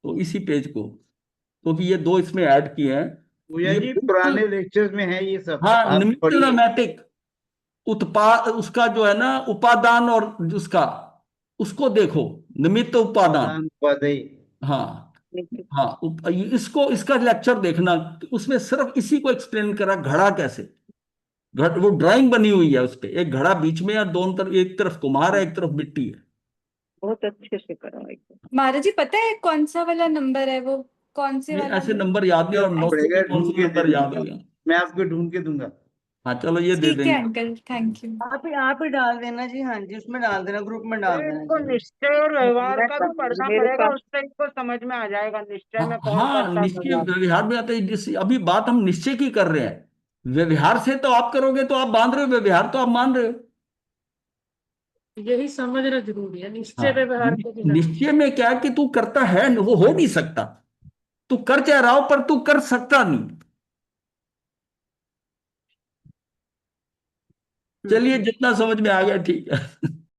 तो इसी पेज को, क्योंकि ये दो इसमें ऐड किए हैं। पूजा ये जी बिल्कुल, पुराने लेक्चर्स में है ये सब, हाँ, आप निमित्त पढ़िए। नैमित्तिक उत्पाद, उसका जो है ना उपादान, और उसका, उसको देखो, निमित्त उपादान। उपादान उपादेय। हाँ, निश्चित। हाँ, इसको इसका लेक्चर देखना, उसमें सिर्फ इसी को एक्सप्लेन करा, घड़ा कैसे, वो ड्राइंग बनी हुई है उस पे, एक घड़ा बीच में और दोनों तरफ, एक तरफ कुम्हार है एक तरफ मिट्टी है। बहुत अच्छे से करा एकदम। महाराज जी पता है कौन सा वाला नंबर है वो, कौन से ये वाला ऐसे नंबर याद नहीं, और नोट पड़ेगा, कौन ढूंढ सा के नंबर दे याद दूंगा। होगा। मैं आपको ढूंढ के दूंगा। हाँ चलो ये दे ठीक है देंगे। Uncle, thank you. आप ही डाल देना जी, हाँ जी, उसमें डाल देना, ग्रुप में डाल देना इनको जी। निश्चय और व्यवहार का भी पढ़ना मेरे पड़ेगा, पास उससे इनको समझ में आ जाएगा निश्चय में कौन हाँ, करता है निश्चय व्यवहार। व्यवहार में आता है, जिस अभी बात हम निश्चय की कर रहे हैं, व्यवहार से तो आप करोगे तो आप बांध रहे हो, व्यवहार तो आप मान रहे हो। यही समझना जरूरी है, निश्चय हाँ, व्यवहार के बिना। निश्चय में क्या है कि तू करता है, वो हो नहीं सकता, तू कर चाह रहा हो पर तू कर सकता नहीं। चलिए जितना समझ में आ गया ठीक है।